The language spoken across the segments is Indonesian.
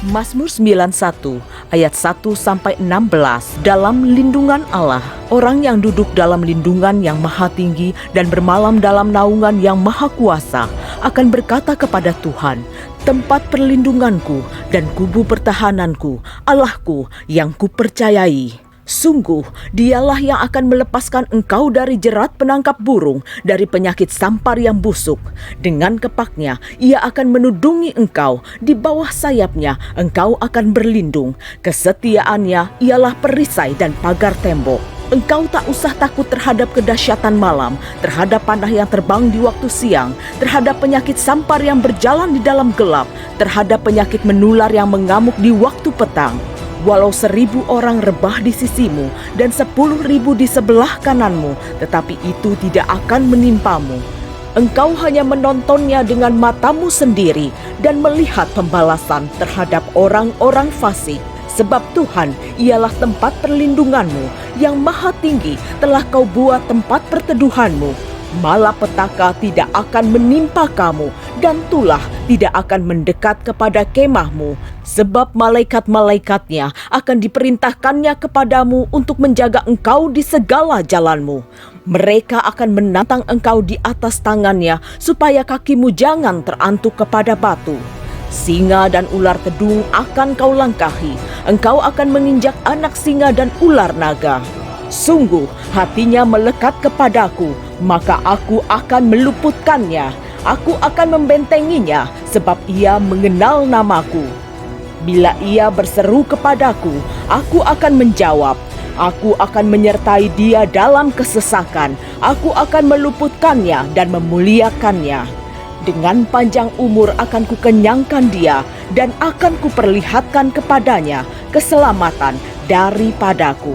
Mazmur 91 ayat 1-16. Dalam lindungan Allah, orang yang duduk dalam lindungan yang maha tinggi dan bermalam dalam naungan yang maha kuasa akan berkata kepada Tuhan, tempat perlindunganku dan kubu pertahananku, Allahku yang kupercayai. Sungguh, dialah yang akan melepaskan engkau dari jerat penangkap burung, dari penyakit sampar yang busuk. Dengan kepaknya, ia akan menudungi engkau. Di bawah sayapnya, engkau akan berlindung. Kesetiaannya ialah perisai dan pagar tembok. Engkau tak usah takut terhadap kedahsyatan malam, terhadap panah yang terbang di waktu siang, terhadap penyakit sampar yang berjalan di dalam gelap, terhadap penyakit menular yang mengamuk di waktu petang. Walau 1.000 orang rebah di sisimu dan 10.000 di sebelah kananmu, tetapi itu tidak akan menimpamu. Engkau hanya menontonnya dengan matamu sendiri dan melihat pembalasan terhadap orang-orang fasik. Sebab Tuhan ialah tempat perlindunganmu, yang maha tinggi telah kau buat tempat perteduhanmu. Malapetaka tidak akan menimpa kamu, dan tulah tidak akan mendekat kepada kemahmu. Sebab malaikat-malaikatnya akan diperintahkannya kepadamu untuk menjaga engkau di segala jalanmu. Mereka akan menantang engkau di atas tangannya, supaya kakimu jangan terantuk kepada batu. Singa dan ular tedung akan kau langkahi. Engkau akan menginjak anak singa dan ular naga. Sungguh hatinya melekat kepadaku, maka aku akan meluputkannya. Aku akan membentenginya, sebab ia mengenal namaku. Bila ia berseru kepadaku, aku akan menjawab. Aku akan menyertai dia dalam kesesakan. Aku akan meluputkannya dan memuliakannya. Dengan panjang umur akan kukenyangkan dia, dan akan kuperlihatkan kepadanya keselamatan daripadaku.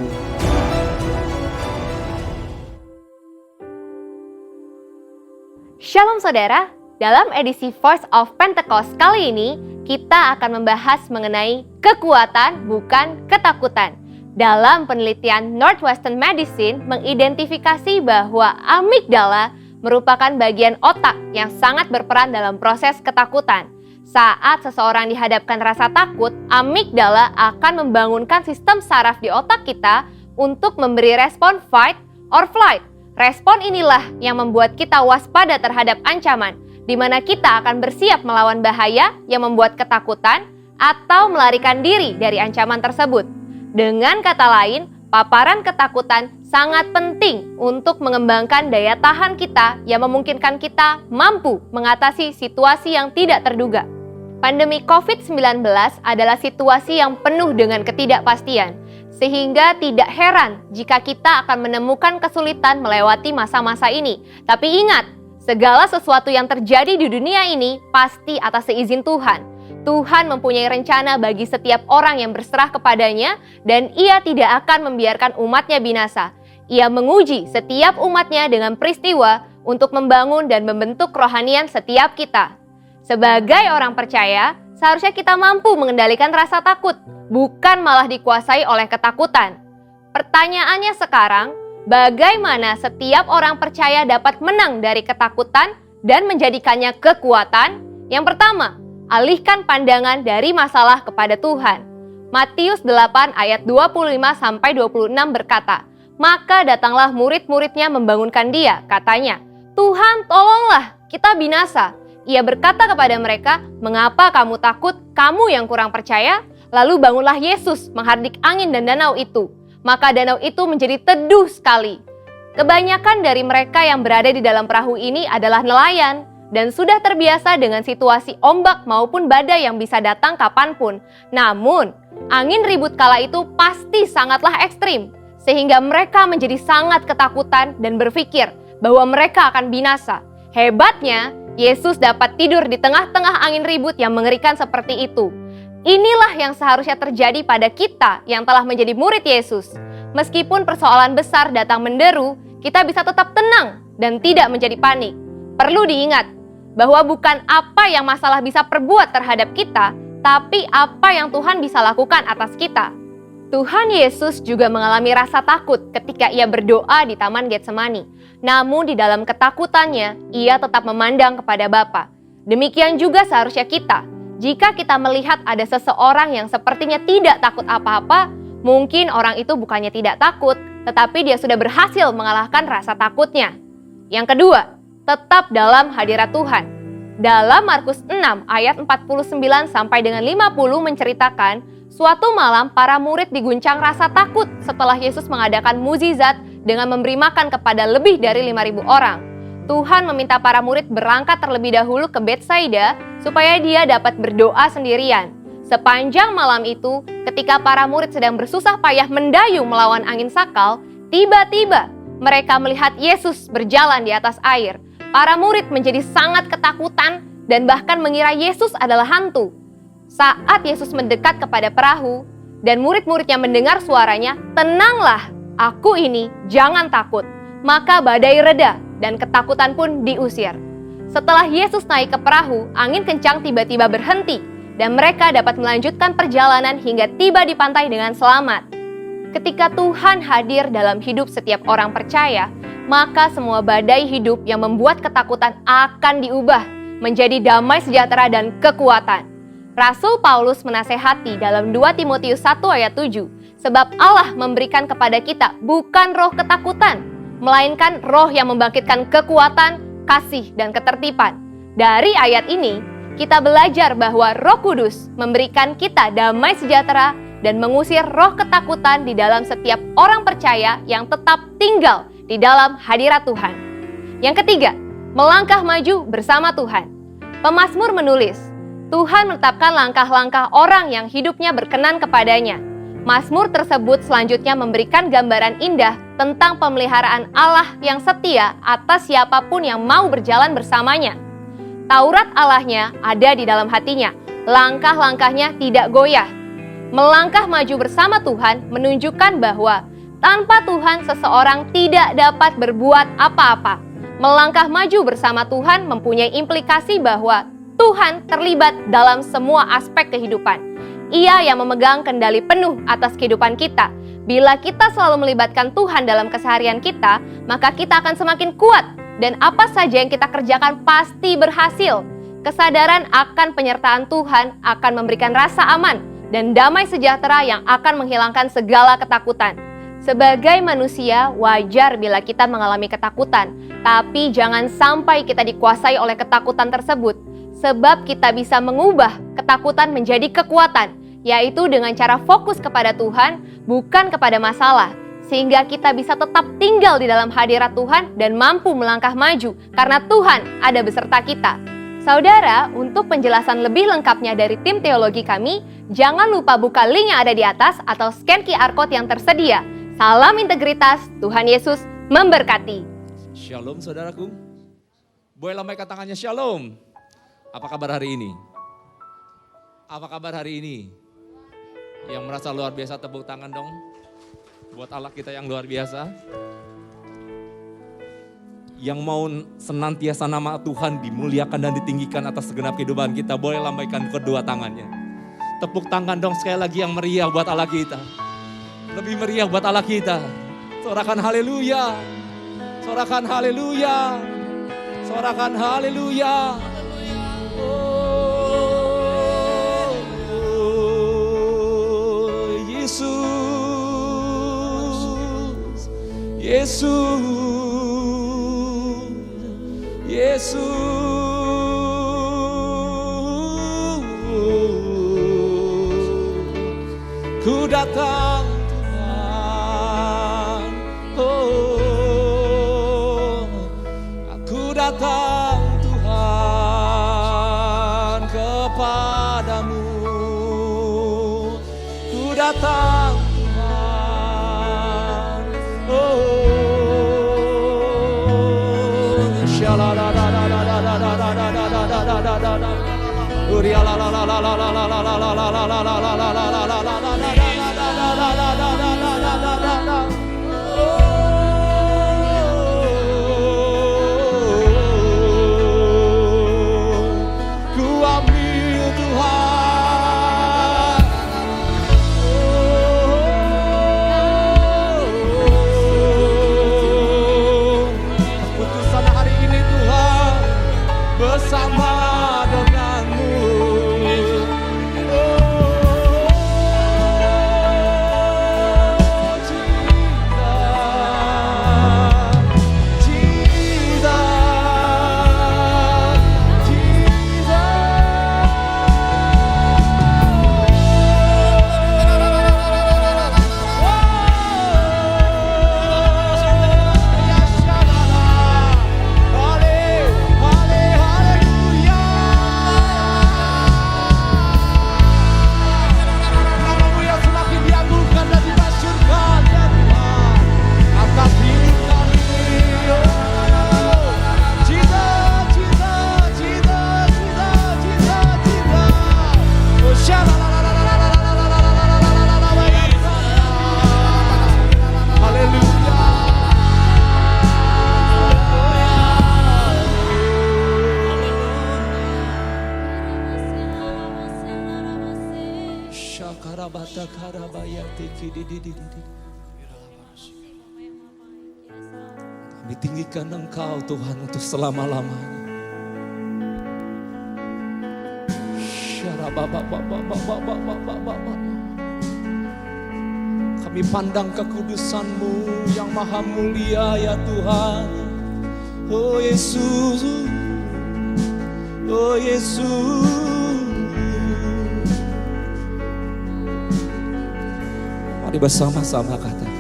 Shalom saudara, dalam edisi Voice of Pentecost kali ini, kita akan membahas mengenai kekuatan bukan ketakutan. Dalam penelitian Northwestern Medicine mengidentifikasi bahwa amigdala merupakan bagian otak yang sangat berperan dalam proses ketakutan. Saat seseorang dihadapkan rasa takut, amigdala akan membangunkan sistem saraf di otak kita untuk memberi respon fight or flight. Respon inilah yang membuat kita waspada terhadap ancaman, di mana kita akan bersiap melawan bahaya yang membuat ketakutan atau melarikan diri dari ancaman tersebut. Dengan kata lain, paparan ketakutan sangat penting untuk mengembangkan daya tahan kita yang memungkinkan kita mampu mengatasi situasi yang tidak terduga. Pandemi COVID-19 adalah situasi yang penuh dengan ketidakpastian. Sehingga tidak heran jika kita akan menemukan kesulitan melewati masa-masa ini. Tapi ingat, segala sesuatu yang terjadi di dunia ini pasti atas seizin Tuhan. Tuhan mempunyai rencana bagi setiap orang yang berserah kepadanya, dan Ia tidak akan membiarkan umatnya binasa. Ia menguji setiap umatnya dengan peristiwa untuk membangun dan membentuk kerohanian setiap kita. Sebagai orang percaya, seharusnya kita mampu mengendalikan rasa takut, bukan malah dikuasai oleh ketakutan. Pertanyaannya sekarang, bagaimana setiap orang percaya dapat menang dari ketakutan dan menjadikannya kekuatan? Yang pertama, alihkan pandangan dari masalah kepada Tuhan. Matius 8 ayat 25-26 berkata, maka datanglah murid-muridnya membangunkan dia, katanya, Tuhan tolonglah, kita binasa. Ia berkata kepada mereka, mengapa kamu takut, kamu yang kurang percaya? Lalu bangunlah Yesus menghardik angin dan danau itu. Maka danau itu menjadi teduh sekali. Kebanyakan dari mereka yang berada di dalam perahu ini adalah nelayan dan sudah terbiasa dengan situasi ombak maupun badai yang bisa datang kapanpun. Namun, angin ribut kala itu pasti sangatlah ekstrim, sehingga mereka menjadi sangat ketakutan dan berpikir bahwa mereka akan binasa. Hebatnya, Yesus dapat tidur di tengah-tengah angin ribut yang mengerikan seperti itu. Inilah yang seharusnya terjadi pada kita yang telah menjadi murid Yesus. Meskipun persoalan besar datang menderu, kita bisa tetap tenang dan tidak menjadi panik. Perlu diingat bahwa bukan apa yang masalah bisa perbuat terhadap kita, tapi apa yang Tuhan bisa lakukan atas kita. Tuhan Yesus juga mengalami rasa takut ketika ia berdoa di Taman Getsemani. Namun di dalam ketakutannya, ia tetap memandang kepada Bapa. Demikian juga seharusnya kita. Jika kita melihat ada seseorang yang sepertinya tidak takut apa-apa, mungkin orang itu bukannya tidak takut, tetapi dia sudah berhasil mengalahkan rasa takutnya. Yang kedua, tetap dalam hadirat Tuhan. Dalam Markus 6 ayat 49 sampai dengan 50 menceritakan, suatu malam para murid diguncang rasa takut setelah Yesus mengadakan mukjizat dengan memberi makan kepada lebih dari 5.000 orang. Tuhan meminta para murid berangkat terlebih dahulu ke Betsaida supaya dia dapat berdoa sendirian. Sepanjang malam itu, ketika para murid sedang bersusah payah mendayung melawan angin sakal, tiba-tiba mereka melihat Yesus berjalan di atas air. Para murid menjadi sangat ketakutan dan bahkan mengira Yesus adalah hantu. Saat Yesus mendekat kepada perahu dan murid-muridnya mendengar suaranya, "Tenanglah, aku ini, jangan takut." Maka badai reda dan ketakutan pun diusir. Setelah Yesus naik ke perahu, angin kencang tiba-tiba berhenti dan mereka dapat melanjutkan perjalanan hingga tiba di pantai dengan selamat. Ketika Tuhan hadir dalam hidup setiap orang percaya, maka semua badai hidup yang membuat ketakutan akan diubah menjadi damai sejahtera dan kekuatan. Rasul Paulus menasehati dalam 2 Timotius 1 ayat 7, sebab Allah memberikan kepada kita bukan roh ketakutan, melainkan roh yang membangkitkan kekuatan, kasih, dan ketertiban. Dari ayat ini, kita belajar bahwa Roh Kudus memberikan kita damai sejahtera dan mengusir roh ketakutan di dalam setiap orang percaya yang tetap tinggal di dalam hadirat Tuhan. Yang ketiga, melangkah maju bersama Tuhan. Pemazmur menulis, Tuhan menetapkan langkah-langkah orang yang hidupnya berkenan kepadanya. Mazmur tersebut selanjutnya memberikan gambaran indah tentang pemeliharaan Allah yang setia atas siapapun yang mau berjalan bersamanya. Taurat Allahnya ada di dalam hatinya, langkah-langkahnya tidak goyah. Melangkah maju bersama Tuhan menunjukkan bahwa tanpa Tuhan seseorang tidak dapat berbuat apa-apa. Melangkah maju bersama Tuhan mempunyai implikasi bahwa Tuhan terlibat dalam semua aspek kehidupan. Ia yang memegang kendali penuh atas kehidupan kita. Bila kita selalu melibatkan Tuhan dalam keseharian kita, maka kita akan semakin kuat dan apa saja yang kita kerjakan pasti berhasil. Kesadaran akan penyertaan Tuhan akan memberikan rasa aman dan damai sejahtera yang akan menghilangkan segala ketakutan. Sebagai manusia, wajar bila kita mengalami ketakutan, tapi jangan sampai kita dikuasai oleh ketakutan tersebut, sebab kita bisa mengubah ketakutan menjadi kekuatan, yaitu dengan cara fokus kepada Tuhan, bukan kepada masalah, sehingga kita bisa tetap tinggal di dalam hadirat Tuhan dan mampu melangkah maju, karena Tuhan ada beserta kita. Saudara, untuk penjelasan lebih lengkapnya dari tim teologi kami, jangan lupa buka link yang ada di atas atau scan QR Code yang tersedia. Salam integritas, Tuhan Yesus memberkati. Shalom saudaraku. Boleh lambaikan tangannya shalom. Apa kabar hari ini? Apa kabar hari ini? Yang merasa luar biasa tepuk tangan dong. Buat Allah kita yang luar biasa. Yang mau senantiasa nama Tuhan dimuliakan dan ditinggikan atas segenap kehidupan kita. Boleh lambaikan kedua tangannya. Tepuk tangan dong sekali lagi yang meriah buat Allah kita. Lebih meriah buat Allah kita. Sorakan haleluya. Sorakan haleluya. Sorakan haleluya. Oh, Yesus. Yesus. Yesus. Ku datang Tuhan. Oh, aku datang Tuhan kepadamu. Ku datang Tuhan. Oh, ku ambil Tuhan. Putusan hari ini Tuhan bersama denganmu. karabata karabaya tiki di. Kami tinggikan Engkau Tuhan untuk selama-lamanya. Kami pandang kekudusan-Mu yang maha mulia ya Tuhan. Oh Yesus, oh Yesus. Mari bersama-sama katakan.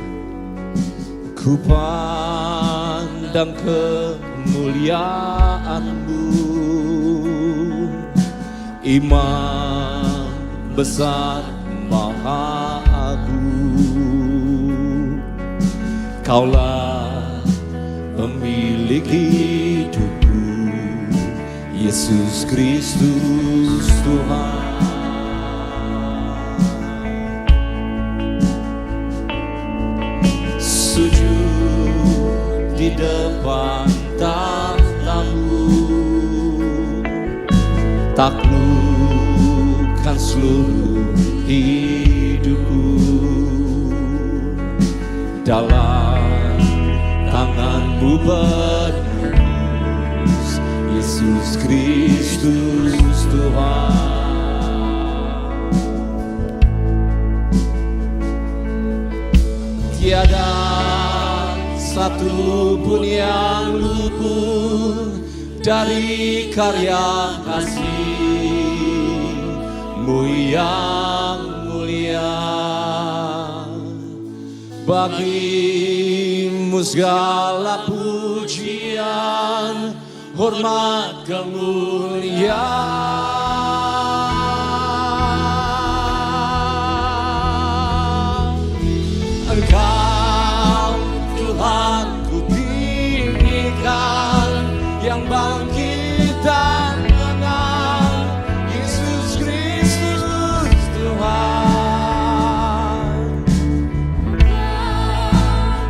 Ku pandang kemuliaan-Mu, Imam besar maha agung. Kaulah pemilik hidupku, Yesus Kristus Tuhan. Sujud di depan tahta-Mu, taklukkan seluruh hidupku. Dalam tangan-Mu berlindung, Yesus Kristus Tuhan. Tiada satu pun yang luput dari karya kasih-Mu yang mulia. Bagi-Mu segala pujian, hormat, kemuliaan. Engkau Tuhan ku tinggikan, yang bangkit dan menang, Yesus Kristus Tuhan.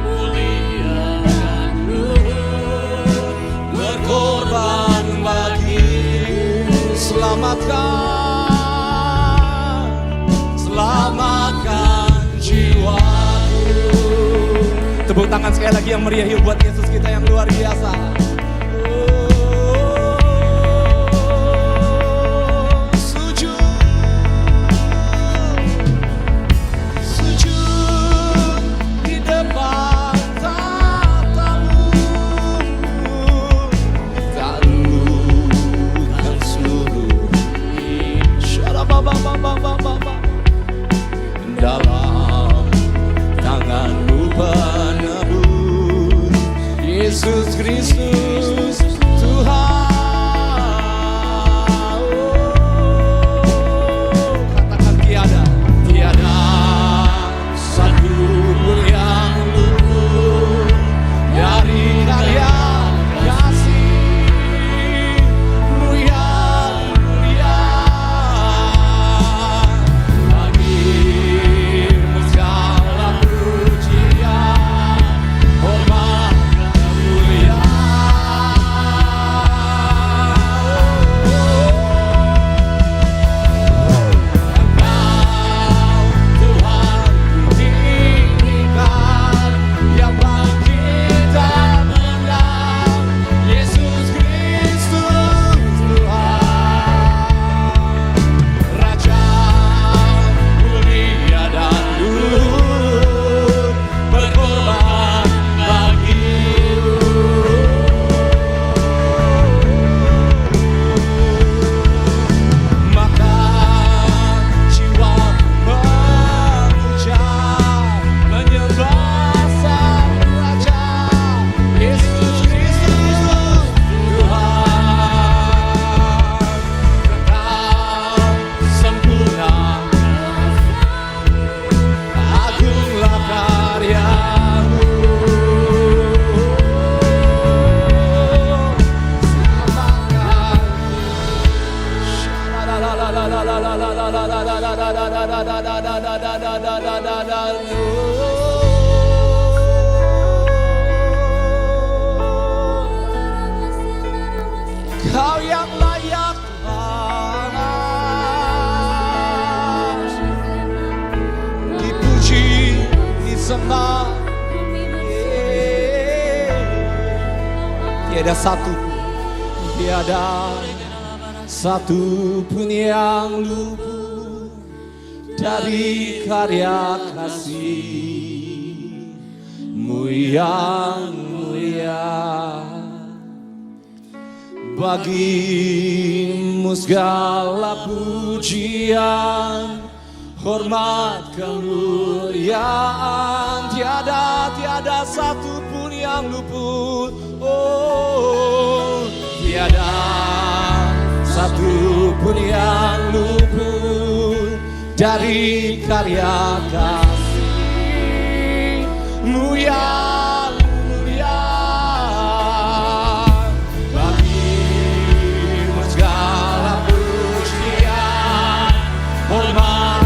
Mulia dan luhur, berkorban bagi-Mu. Selamatkan jiwaku. Tepuk tangan sekali lagi yang meriah yuk buat Yesus kita yang luar biasa. Sujud di depan tahta-Mu, taklukkan seluruh dalam tangan-Mu penebus, Yesus Kristus Tuhan. Katakan tiada satu pun yang luput dari karya kasih-Mu yang mulia. Bagi-Mu segala pujian, hormat, Kau yang layak Tuhan. sembah. Tiada satu, tiada satu pun yang luput dari karya kasih-Mu yang mulia. Bagimu segala pujian, hormat, kemuliaan. Tiada satu pun yang luput. Oh, tiada satu pun yang luput dari karya kasih-Mu yang mulia. Bagimu segala pujian, hormat,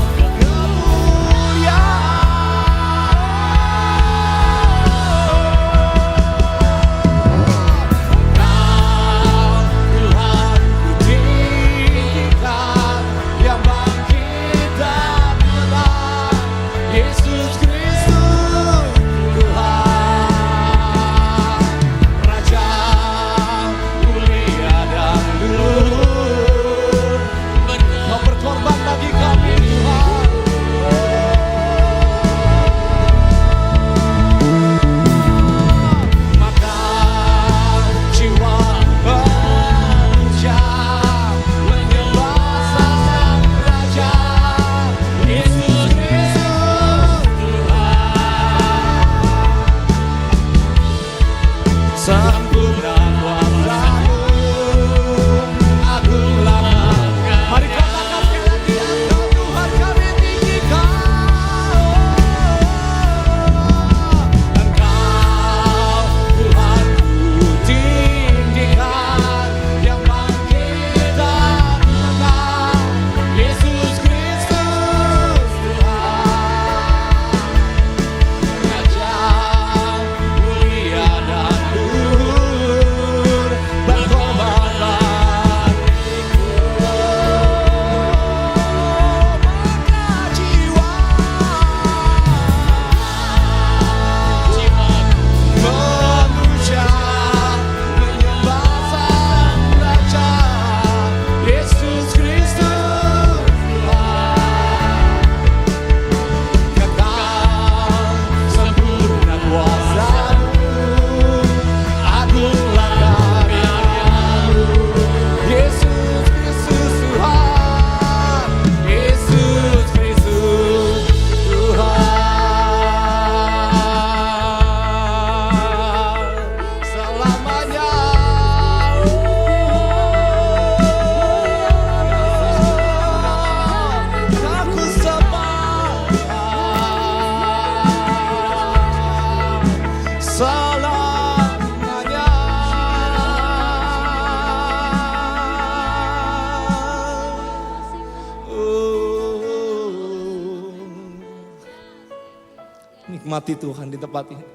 nikmati Tuhan di tempat ini.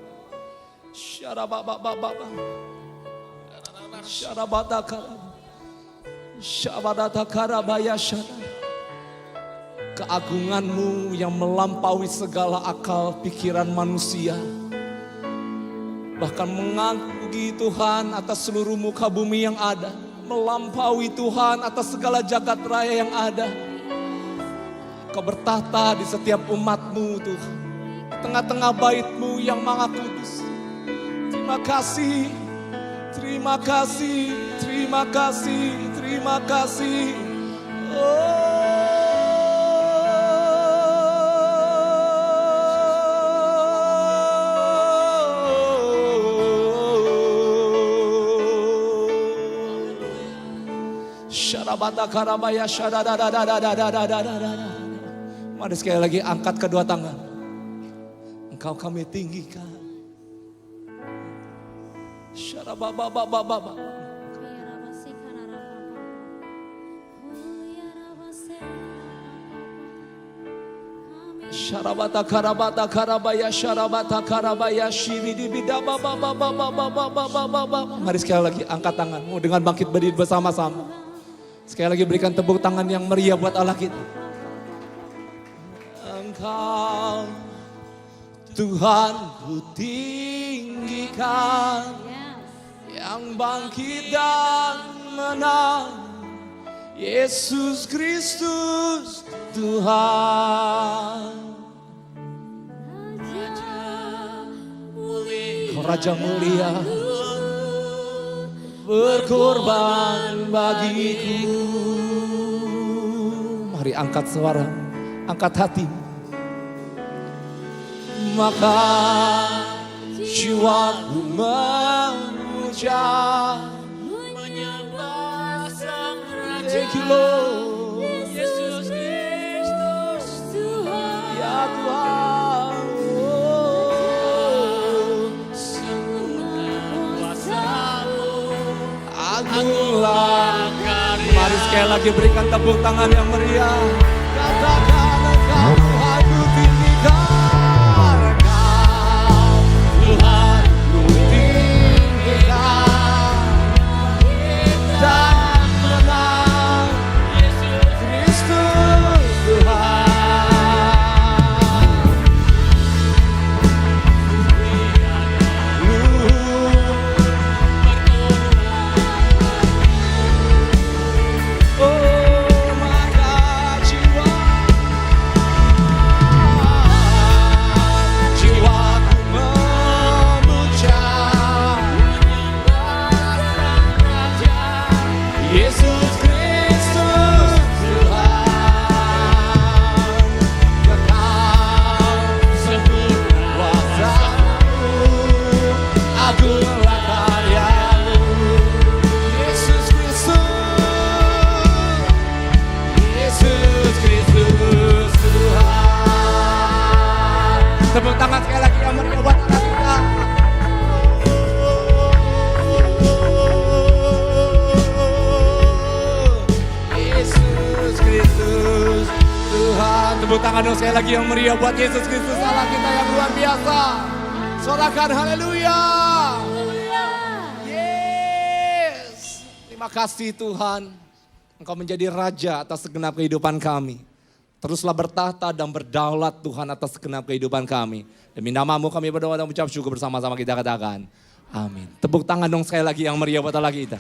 Keagungan-Mu yang melampaui segala akal pikiran manusia. Bahkan mengagumi Tuhan atas seluruh muka bumi yang ada. Melampaui Tuhan atas segala jagat raya yang ada. Kau bertahta di setiap umat-Mu Tuhan. Tengah-tengah bait-Mu yang maha kudus. Terima kasih, terima kasih, terima kasih, terima kasih. Mari sekali lagi angkat kedua tangan. Engkau kami tinggikan. Syarabata karabata karabaya syarabata karabaya shiridi bidaba baba baba baba baba baba. Mari sekali lagi angkat tanganmu dengan bangkit berdiri bersama-sama. Sekali lagi berikan tepuk tangan yang meriah buat Allah kita. Engkau Tuhan ku tinggikan, yang bangkit dan menang, Yesus Kristus Tuhan. Kau Raja mulia, berkorban bagiku. Mari angkat suara, angkat hati. Maka jiwaku memuja, menyembah Sang Raja, Yesus Kristus Tuhan. Ya Tuhan, semua kuasa-Mu agunglah karya. Mari sekali lagi berikan tepuk tangan yang meriah. Katakan engkau Tuhan ku tinggikan. Tepuk tangan sekali lagi yang meriah buat anak kita. Yesus Kristus Tuhan. Tepuk tangan dong sekali lagi yang meriah buat Yesus Kristus Allah kita yang luar biasa. Sorakan haleluya. Yes. Terima kasih Tuhan. Engkau menjadi raja atas segenap kehidupan kami. Teruslah bertahta dan berdaulat Tuhan atas segenap kehidupan kami. Demi nama-Mu kami berdoa dan mengucap syukur bersama-sama kita katakan. Amin. Tepuk tangan dong sekali lagi yang meriah buat Allah kita.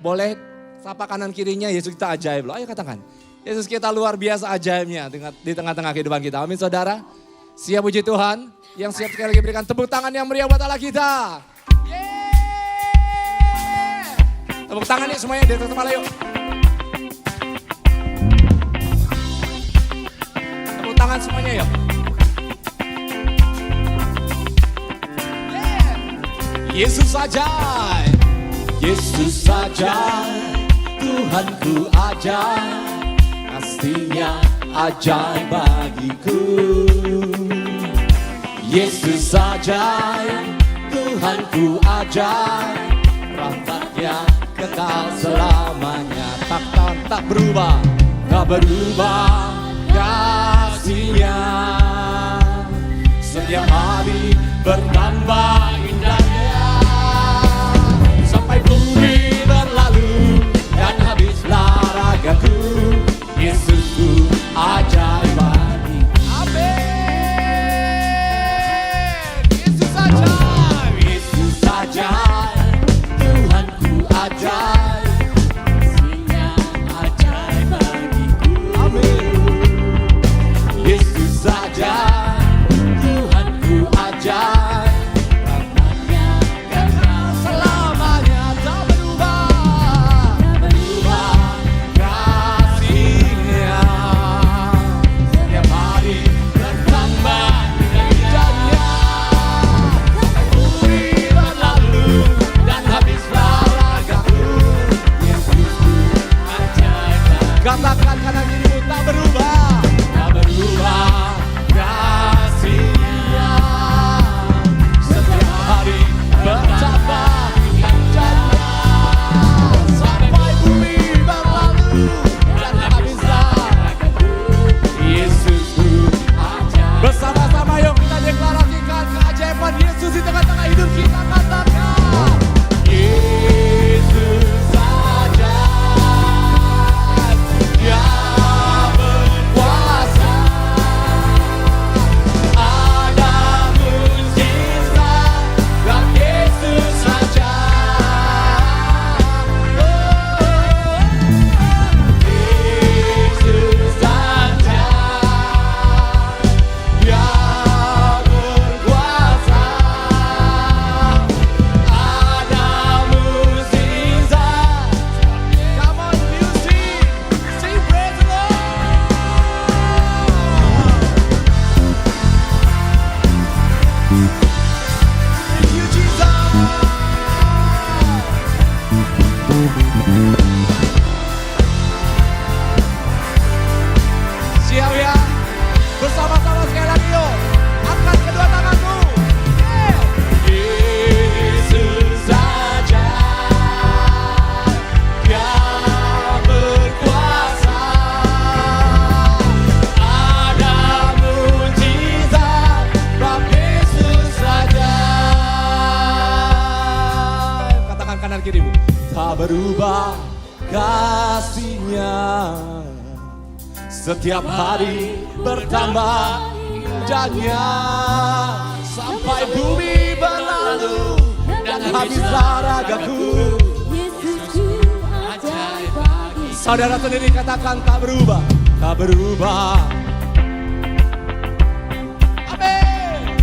Boleh sapa kanan kirinya, Yesus kita ajaib loh. Ayo katakan. Yesus kita luar biasa ajaibnya di tengah-tengah kehidupan kita. Amin saudara. Siap puji Tuhan. Yang siap sekali lagi berikan tepuk tangan yang meriah buat Allah kita. Yeah. Tepuk tangan yuk semuanya di atas kepala yuk. Tangan semuanya ya. Yesus saja, Yesus saja, Tuhanku ajaib, pastinya ajaib bagiku. Yesus saja, Tuhanku ajaib, rahmatnya kekal selamanya, tak berubah, tak berubah. Kasih-Nya setiap hari bertambah indahnya, sampai bumi berlalu dan habislah ragaku. Yesusku ajaib bagi. Amin. Yesus ajaib, Yesus ajaib, Tuhanku ajaib, kasih-Nya ajaib bagiku. Amin. Yesus saja, Tuhanku ajaib, rahmatnya kekal selamanya, tak berubah, kasih-Nya setiap hari bertambah indahnya, sampai bumi berlalu dan habislah ragaku. Yesusku ajaib. Katakan kanan kirimu tak berubah. God. berubah kasih-Nya. Setiap hari bertambah indahnya, sampai bumi berlalu dan habislah ragaku. Saudara sendiri katakan tak berubah, tak berubah. Amin.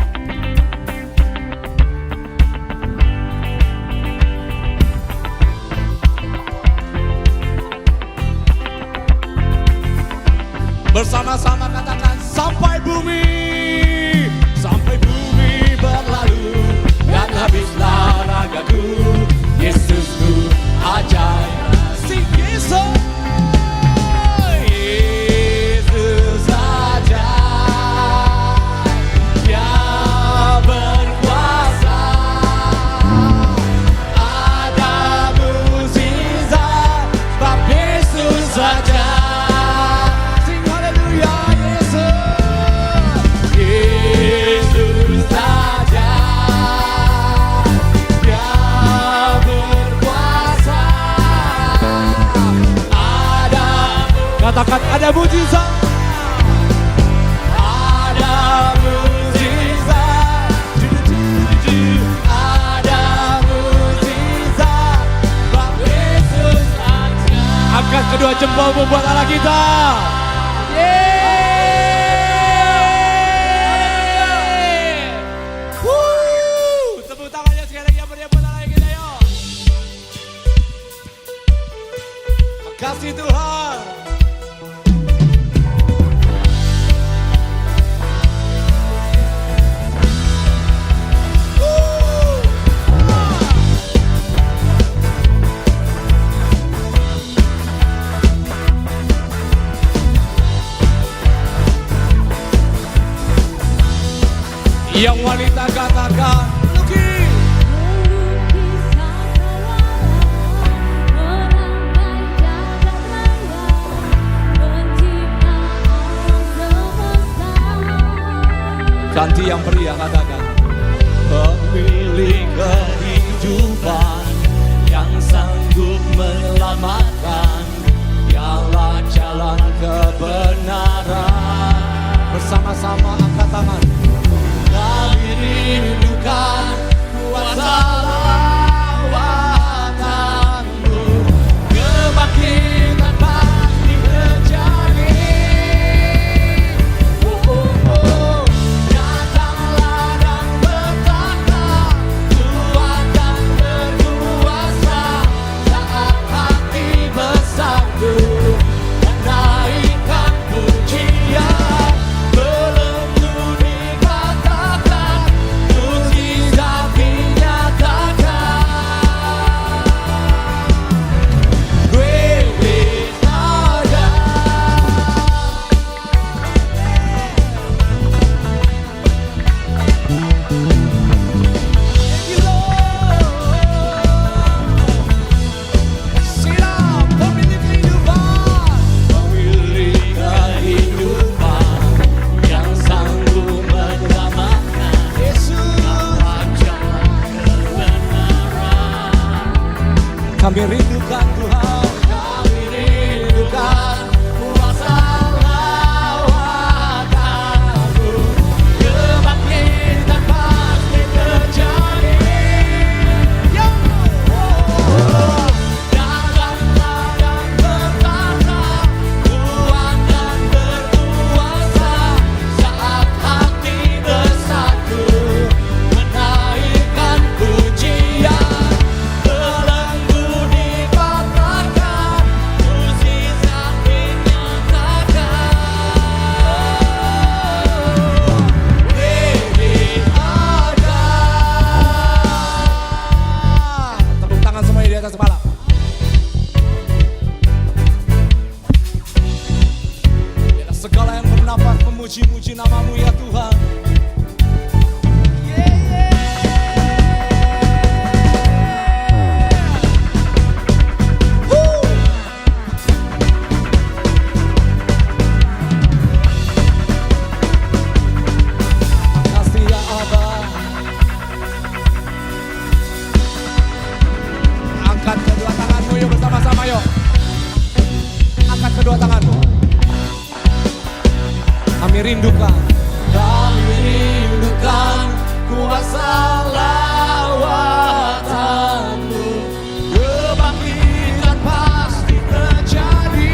Bersama-sama katakan sampai bumi berlalu dan habislah ragaku. Yesusku ajaib, sing Yesus. Yesus ajaib, Dia berkuasa. Ada mukjizat sebab Yesus ajaib. Katakan ada mujizat, ada mujizat, ada mujizat, Bang Yesus aja. Angkat kedua jempolmu buat Allah kita. Tepuk tangannya sekali lagi yang meriah buat Allah kita, yuk. Makasih Tuhan. Yang wanita katakan, lukis. Ganti yang pria katakan, pemilik kehidupan yang sanggup menyelamatkan, Dialah jalan kebenaran. Bersama-sama angkat tangan. Kami rindukan kuasa lawatan-Mu, kebangkitan pasti terjadi. Datanglah dan bertata, Tuhan dan berkuasa. Saat hati bersatu, menaikkan pujian, belenggu dikatakan, mukjizat dinyatakan. Great is our God. Thank you, Lord. Siap, pemilik kehidupan. Pemilik kehidupan yang sanggup menyelamatkan. Yesus, kami rindukan Tuhan, kami rindukan kuasa lawatan-Mu, kebangkitan pasti terjadi. Yo! Datanglah dan bertata, Tuhan dan berkuasa. Saat hati bersatu, menaikkan pujian, belenggu dikatakan, kuasa lawatanmu. Kebangkitan pasti terjadi.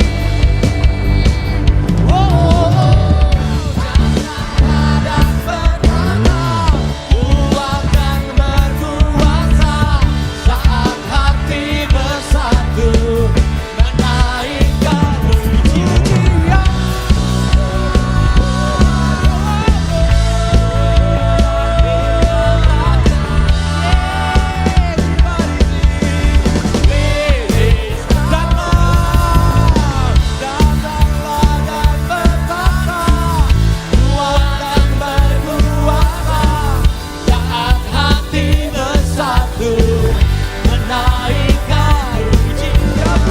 Dan pertama ku akan berkuasa saat hati bersatu menaikkan puji-pujian. Datanglah dan bertata, ku akan berkuasa saat hati bersatu menaikkan puji-pujian.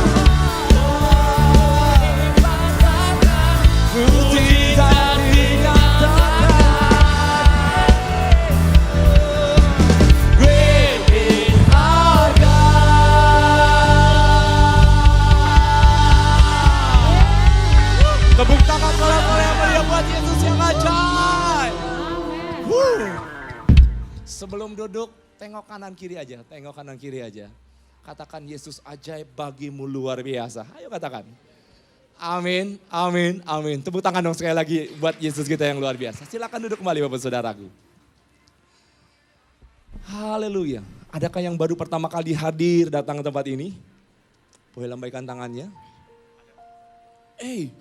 Puji dan dinyatakan, great is our God. Tepuk tangan yang meriah buat Yesus yang ajaib. Sebelum duduk, tengok kanan kiri aja, tengok kanan kiri aja. Katakan Yesus ajaib bagimu luar biasa. Ayo katakan. Amin, amin, amin. Tepuk tangan dong sekali lagi buat Yesus kita yang luar biasa. Silakan duduk kembali Bapak Saudaraku. Haleluya. Adakah yang baru pertama kali hadir datang ke tempat ini? Boleh lambaikan tangannya.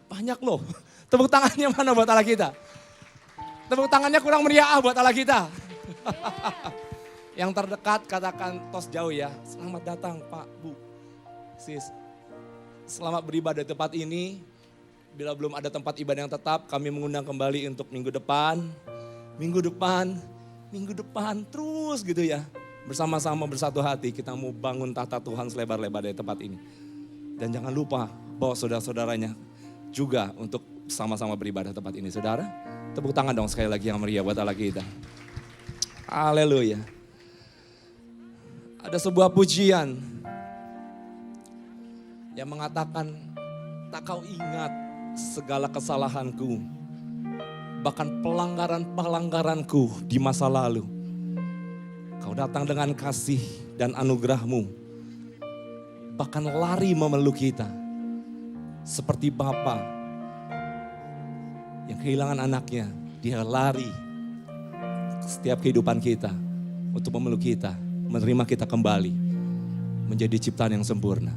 Banyak loh. Tepuk tangannya mana buat Allah kita? Tepuk tangannya kurang meriah buat Allah kita. Yang terdekat katakan tos jauh ya. Selamat datang Pak, Bu, Sis. Selamat beribadah di tempat ini. Bila belum ada tempat ibadah yang tetap, kami mengundang kembali untuk minggu depan, terus gitu ya. Bersama-sama bersatu hati kita mau bangun tahta Tuhan selebar-lebar dari tempat ini. Dan jangan lupa bawa saudara-saudaranya juga untuk sama-sama beribadah di tempat ini. Saudara, tepuk tangan dong sekali lagi yang meriah buat Allah kita. Haleluya. Ada sebuah pujian yang mengatakan, tak kau ingat segala kesalahanku, bahkan pelanggaran-pelanggaranku di masa lalu. Kau datang dengan kasih dan anugerahmu, bahkan lari memeluk kita. Seperti Bapa yang kehilangan anaknya, dia lari setiap kehidupan kita untuk memeluk kita, menerima kita kembali menjadi ciptaan yang sempurna.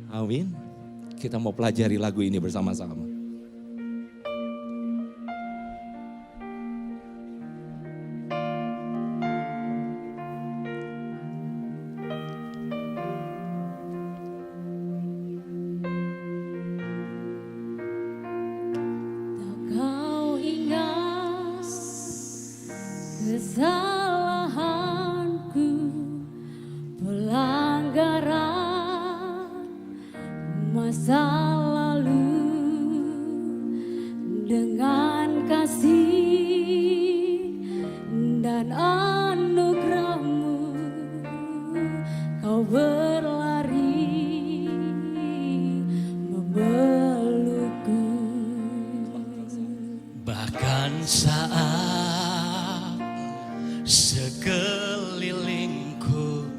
Amin. Kita mau pelajari lagu ini bersama-sama. Kau ingat kesalahanku, pelanggaran masa lalu, dengan kasih dan anugerahmu kau berlari memelukku. Bahkan saat sekelilingku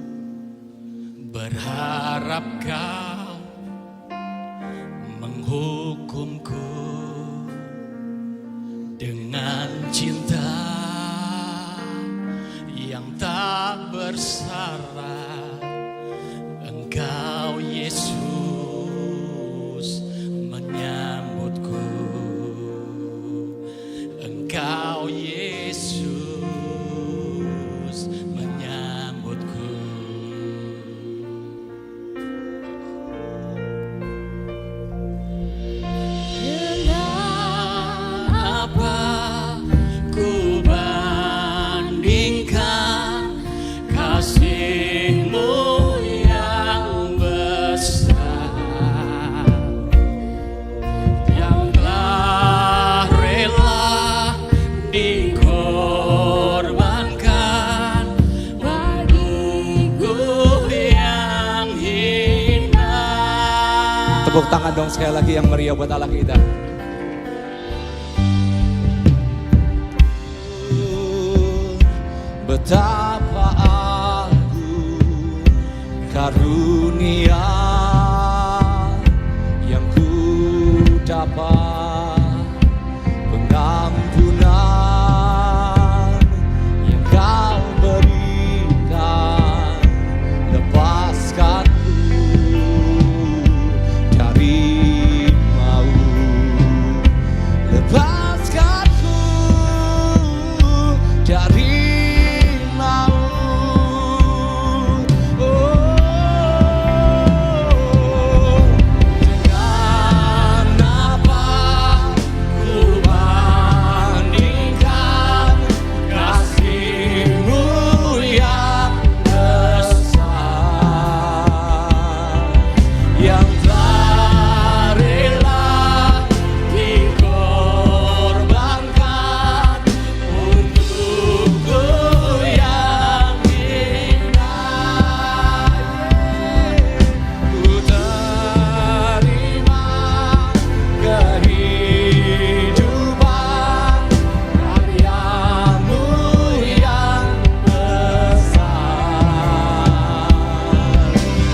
berharap kau menghukumku dengan cinta yang tak bersyarat, Engkau Yesus menyambutku. Engkau Yesus menyambutku. Dengan apa ku bandingkan kasih-Mu yang besar, yang telah rela dikorbankan bagiku yang hina. Tepuk tangan dong sekali lagi yang meriah buat Allah kita. betapa aku karunia yang ku dapat, pengampunan yang kau berikan, lepaskanku dari maut, lepaskanku dari maut. Dengan apa ku bandingkan kasih-Mu yang besar, yang telah rela dikorbankan untukku yang indah. Ku terima kehidupan karya-Mu yang besar.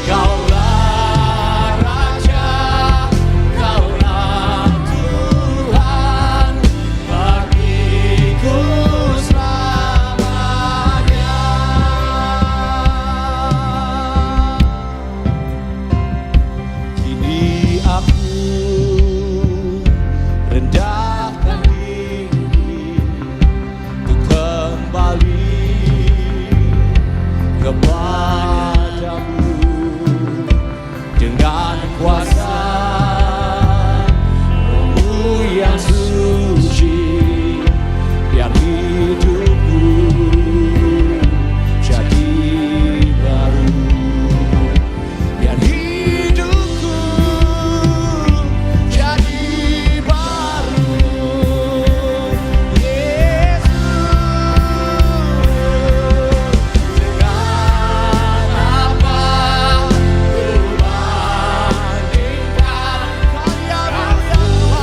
Kaulah Raja, Kaulah Tuhan bagiku selamanya. Kini aku rendahkan diri untuk kembali kepadamu dengan kuasa Roh-Mu yang suci, biar hidupku jadi baru, biar hidupku jadi baru. Yesus, dengan apa ku bandingkan karya-Mu yang besar.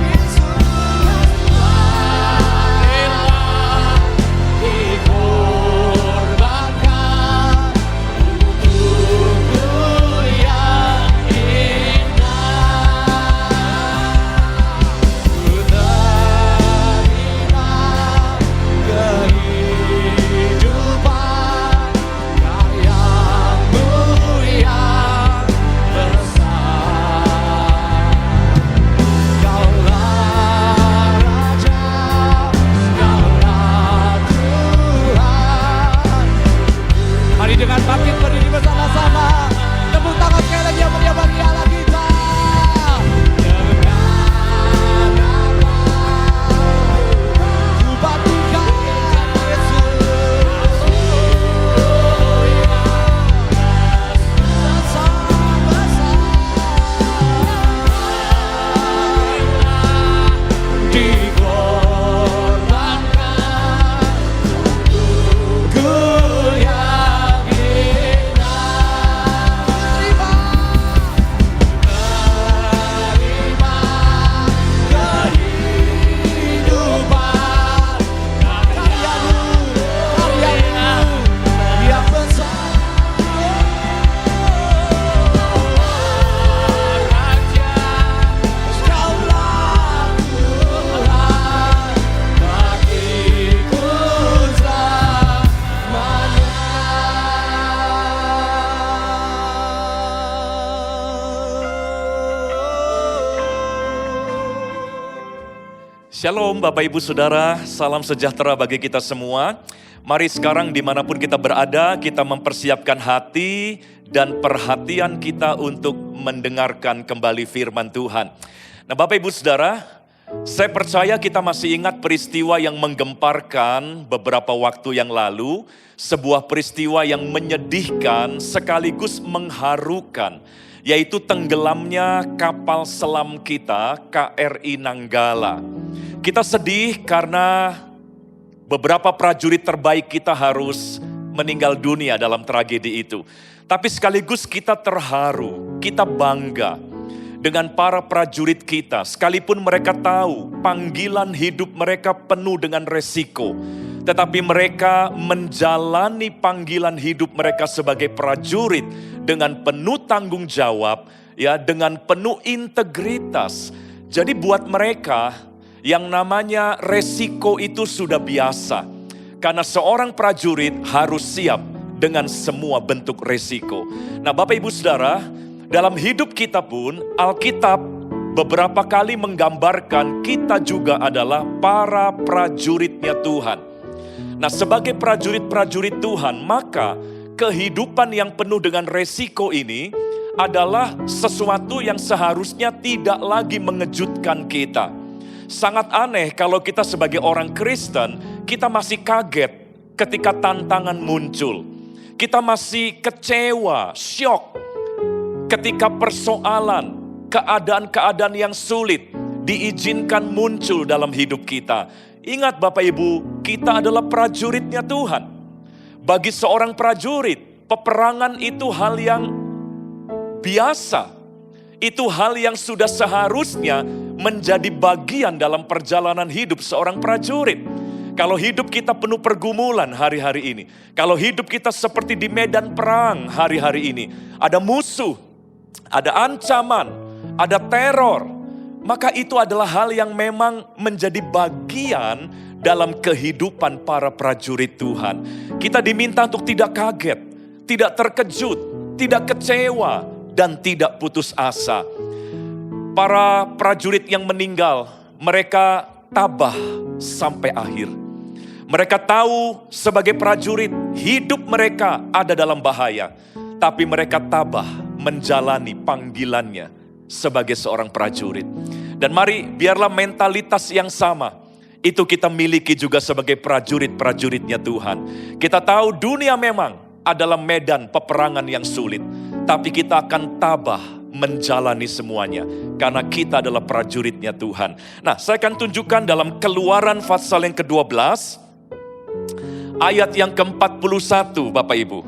Yesus, rela dikorbankan untukku yang indah. Ku terima kehidupan karya-Mu yang besar. Kaulah Raja, Kaulah Tuhan. Mari dengan bangkit berdiri bersama-sama, tepuk tangan sekali lagi yang meriah bagi Allah kita. Dengan apa ku bandingkan Yesus, dikorbankan untukku yang indah. Terima kehidupan karya-Mu yang besar. Raja, Kaulah Tuhan bagiku selamanya. Shalom Bapak Ibu Saudara, salam sejahtera bagi kita semua. Mari sekarang dimanapun kita berada, kita mempersiapkan hati dan perhatian kita untuk mendengarkan kembali firman Tuhan. Nah Bapak Ibu Saudara, saya percaya kita masih ingat peristiwa yang menggemparkan beberapa waktu yang lalu. Sebuah peristiwa yang menyedihkan sekaligus mengharukan, yaitu tenggelamnya kapal selam kita KRI Nanggala. Kita sedih karena beberapa prajurit terbaik kita harus meninggal dunia dalam tragedi itu. Tapi sekaligus kita terharu, kita bangga. dengan para prajurit kita, sekalipun mereka tahu panggilan hidup mereka penuh dengan resiko, tetapi mereka menjalani panggilan hidup mereka sebagai prajurit dengan penuh tanggung jawab, ya, dengan penuh integritas. Jadi buat mereka yang namanya resiko itu sudah biasa, karena seorang prajurit harus siap dengan semua bentuk resiko. Nah, Bapak Ibu Saudara, dalam hidup kita pun, Alkitab beberapa kali menggambarkan kita juga adalah para prajuritnya Tuhan. Nah, sebagai prajurit-prajurit Tuhan, maka kehidupan yang penuh dengan resiko ini adalah sesuatu yang seharusnya tidak lagi mengejutkan kita. Sangat aneh kalau kita sebagai orang Kristen, kita masih kaget ketika tantangan muncul. Kita masih kecewa, syok, ketika persoalan, keadaan-keadaan yang sulit diizinkan muncul dalam hidup kita. Ingat Bapak Ibu, kita adalah prajuritnya Tuhan. Bagi seorang prajurit, peperangan itu hal yang biasa. Itu hal yang sudah seharusnya menjadi bagian dalam perjalanan hidup seorang prajurit. Kalau hidup kita penuh pergumulan hari-hari ini, kalau hidup kita seperti di medan perang hari-hari ini, ada musuh, ada ancaman, ada teror, maka itu adalah hal yang memang menjadi bagian dalam kehidupan para prajurit Tuhan. Kita diminta untuk tidak kaget, tidak terkejut, tidak kecewa, dan tidak putus asa. Para prajurit yang meninggal, mereka tabah sampai akhir. Mereka tahu sebagai prajurit, hidup mereka ada dalam bahaya, tapi mereka tabah menjalani panggilannya sebagai seorang prajurit. Dan mari biarlah mentalitas yang sama itu kita miliki juga sebagai prajurit-prajuritnya Tuhan. Kita tahu dunia memang adalah medan peperangan yang sulit, tapi kita akan tabah menjalani semuanya karena kita adalah prajuritnya Tuhan. Nah, saya akan tunjukkan dalam Keluaran pasal yang ke-12 ayat yang ke-41 Bapak Ibu.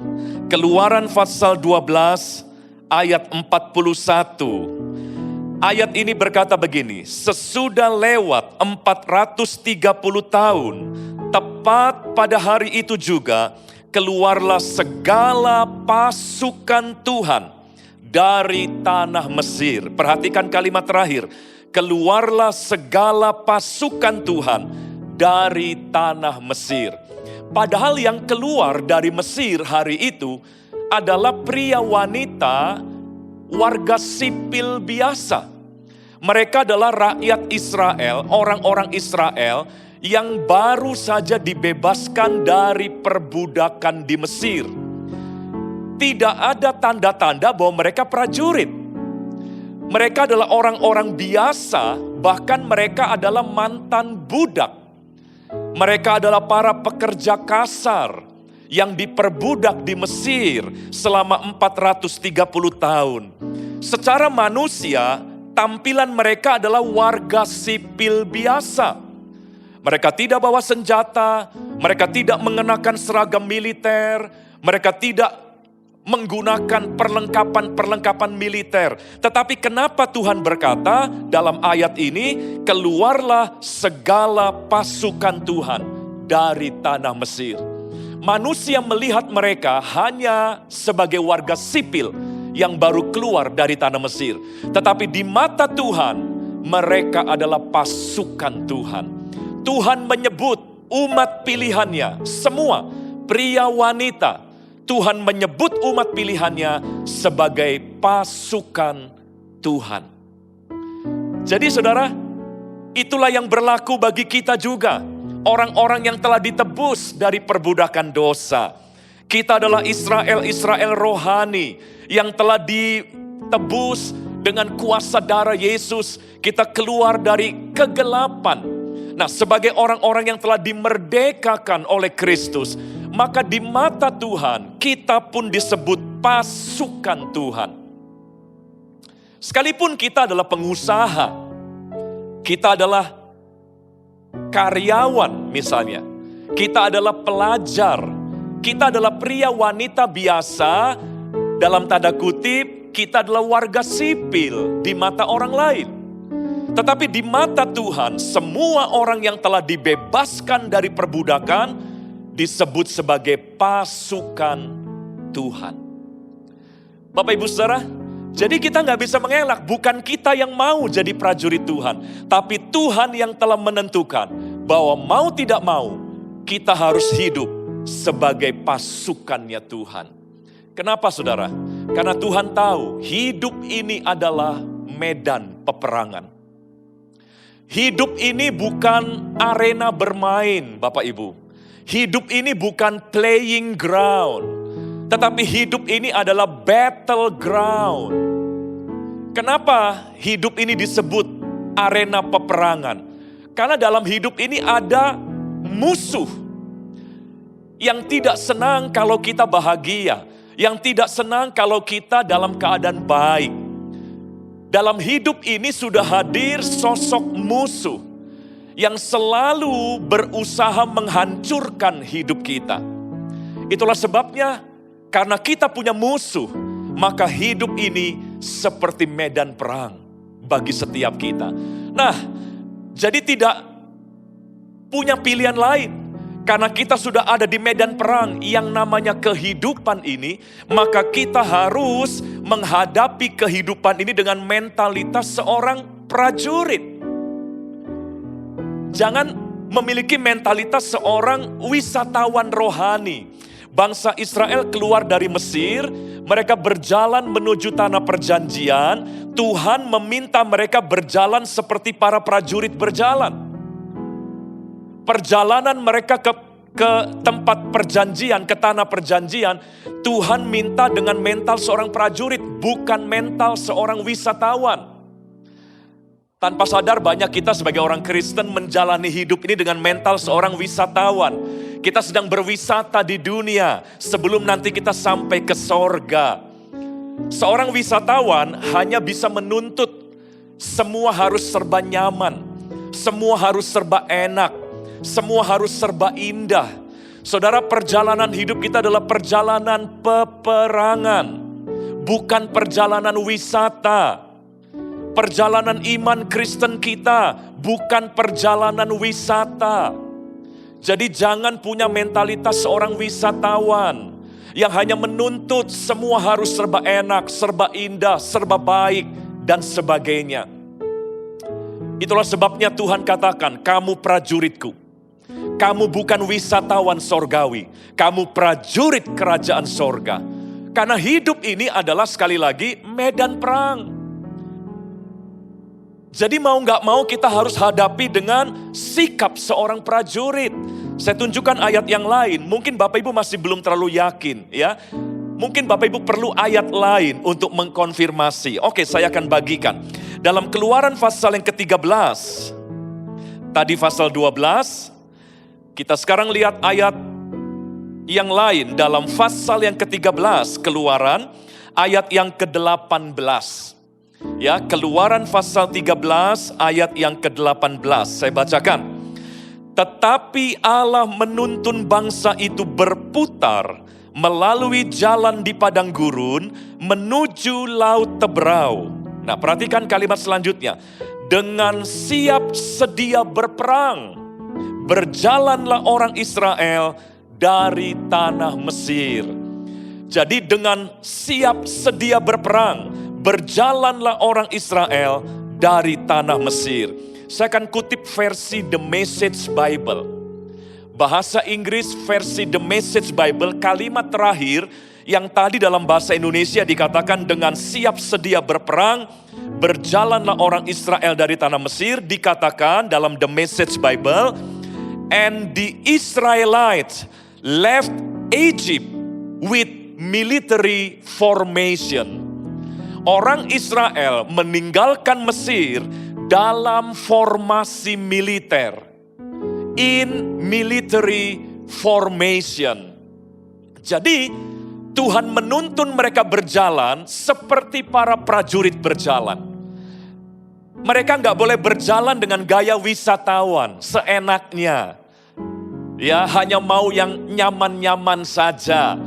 Keluaran pasal 12 ayat 41. Ayat ini berkata begini, sesudah lewat 430 tahun, tepat pada hari itu juga, keluarlah segala pasukan Tuhan dari tanah Mesir. Perhatikan kalimat terakhir, keluarlah segala pasukan Tuhan dari tanah Mesir. Padahal yang keluar dari Mesir hari itu adalah pria wanita warga sipil biasa. Mereka adalah rakyat Israel, orang-orang Israel yang baru saja dibebaskan dari perbudakan di Mesir. Tidak ada tanda-tanda bahwa mereka prajurit. Mereka adalah orang-orang biasa, bahkan mereka adalah mantan budak. Mereka adalah para pekerja kasar yang diperbudak di Mesir selama 430 tahun. Secara manusia, tampilan mereka adalah warga sipil biasa. Mereka tidak bawa senjata, mereka tidak mengenakan seragam militer, mereka tidak menggunakan perlengkapan-perlengkapan militer. Tetapi kenapa Tuhan berkata dalam ayat ini, keluarlah segala pasukan Tuhan dari tanah Mesir. Manusia melihat mereka hanya sebagai warga sipil yang baru keluar dari tanah Mesir. Tetapi di mata Tuhan, mereka adalah pasukan Tuhan. Tuhan menyebut umat pilihannya, semua pria wanita. Tuhan menyebut umat pilihannya sebagai pasukan Tuhan. Jadi saudara, itulah yang berlaku bagi kita juga. Orang-orang yang telah ditebus dari perbudakan dosa. Kita adalah Israel rohani yang telah ditebus dengan kuasa darah Yesus. Kita keluar dari kegelapan. Nah, sebagai orang-orang yang telah dimerdekakan oleh Kristus, maka di mata Tuhan kita pun disebut pasukan Tuhan. Sekalipun kita adalah pengusaha, kita adalah karyawan misalnya, kita adalah pelajar, kita adalah pria wanita biasa dalam tanda kutip kita adalah warga sipil di mata orang lain. Tetapi di mata Tuhan, semua orang yang telah dibebaskan dari perbudakan disebut sebagai pasukan Tuhan. Bapak Ibu Saudara, jadi kita nggak bisa mengelak, bukan kita yang mau jadi prajurit Tuhan. Tapi Tuhan yang telah menentukan bahwa mau tidak mau, kita harus hidup sebagai pasukannya Tuhan. Kenapa saudara? Karena Tuhan tahu hidup ini adalah medan peperangan. Hidup ini bukan arena bermain, Bapak Ibu. Hidup ini bukan playing ground, tetapi hidup ini adalah battleground. Kenapa hidup ini disebut arena peperangan? Karena dalam hidup ini ada musuh yang tidak senang kalau kita bahagia, yang tidak senang kalau kita dalam keadaan baik. Dalam hidup ini sudah hadir sosok musuh yang selalu berusaha menghancurkan hidup kita. Itulah sebabnya karena kita punya musuh, maka hidup ini seperti medan perang bagi setiap kita. Nah, jadi tidak punya pilihan lain. Karena kita sudah ada di medan perang yang namanya kehidupan ini, maka kita harus menghadapi kehidupan ini dengan mentalitas seorang prajurit. Jangan memiliki mentalitas seorang wisatawan rohani. Bangsa Israel keluar dari Mesir, mereka berjalan menuju tanah perjanjian. Tuhan meminta mereka berjalan seperti para prajurit berjalan. Perjalanan mereka ke tempat perjanjian, ke tanah perjanjian, Tuhan minta dengan mental seorang prajurit, bukan mental seorang wisatawan. Tanpa sadar banyak kita sebagai orang Kristen menjalani hidup ini dengan mental seorang wisatawan. Kita sedang berwisata di dunia sebelum nanti kita sampai ke sorga. Seorang wisatawan hanya bisa menuntut semua harus serba nyaman, semua harus serba enak, semua harus serba indah. Saudara, perjalanan hidup kita adalah perjalanan peperangan, bukan perjalanan wisata. Perjalanan iman Kristen kita bukan perjalanan wisata. Jadi jangan punya mentalitas seorang wisatawan yang hanya menuntut semua harus serba enak, serba indah, serba baik, dan sebagainya. Itulah sebabnya Tuhan katakan, kamu prajuritku. Kamu bukan wisatawan sorgawi, kamu prajurit kerajaan sorga. Karena hidup ini adalah sekali lagi medan perang. Jadi mau gak mau kita harus hadapi dengan sikap seorang prajurit. Saya tunjukkan ayat yang lain, mungkin Bapak Ibu masih belum terlalu yakin ya. Mungkin Bapak Ibu perlu ayat lain untuk mengkonfirmasi. Oke, saya akan bagikan. Dalam Keluaran pasal yang ke-13, tadi pasal 12, kita sekarang lihat ayat yang lain dalam pasal yang ke-13, Keluaran, ayat yang ke-18. Ya, Keluaran pasal 13, ayat yang ke-18. Saya bacakan. Tetapi Allah menuntun bangsa itu berputar melalui jalan di padang gurun menuju laut Tebrau. Nah, perhatikan kalimat selanjutnya. Dengan siap sedia berperang, berjalanlah orang Israel dari tanah Mesir. Jadi dengan siap sedia berperang, berjalanlah orang Israel dari tanah Mesir. Saya akan kutip versi The Message Bible. Bahasa Inggris versi The Message Bible, kalimat terakhir yang tadi dalam bahasa Indonesia dikatakan dengan siap sedia berperang, berjalanlah orang Israel dari tanah Mesir, dikatakan dalam The Message Bible, and the Israelites left Egypt with military formation. Orang Israel meninggalkan Mesir dalam formasi militer. In military formation. Jadi Tuhan menuntun mereka berjalan seperti para prajurit berjalan. Mereka nggak boleh berjalan dengan gaya wisatawan, seenaknya. Ya, hanya mau yang nyaman-nyaman saja.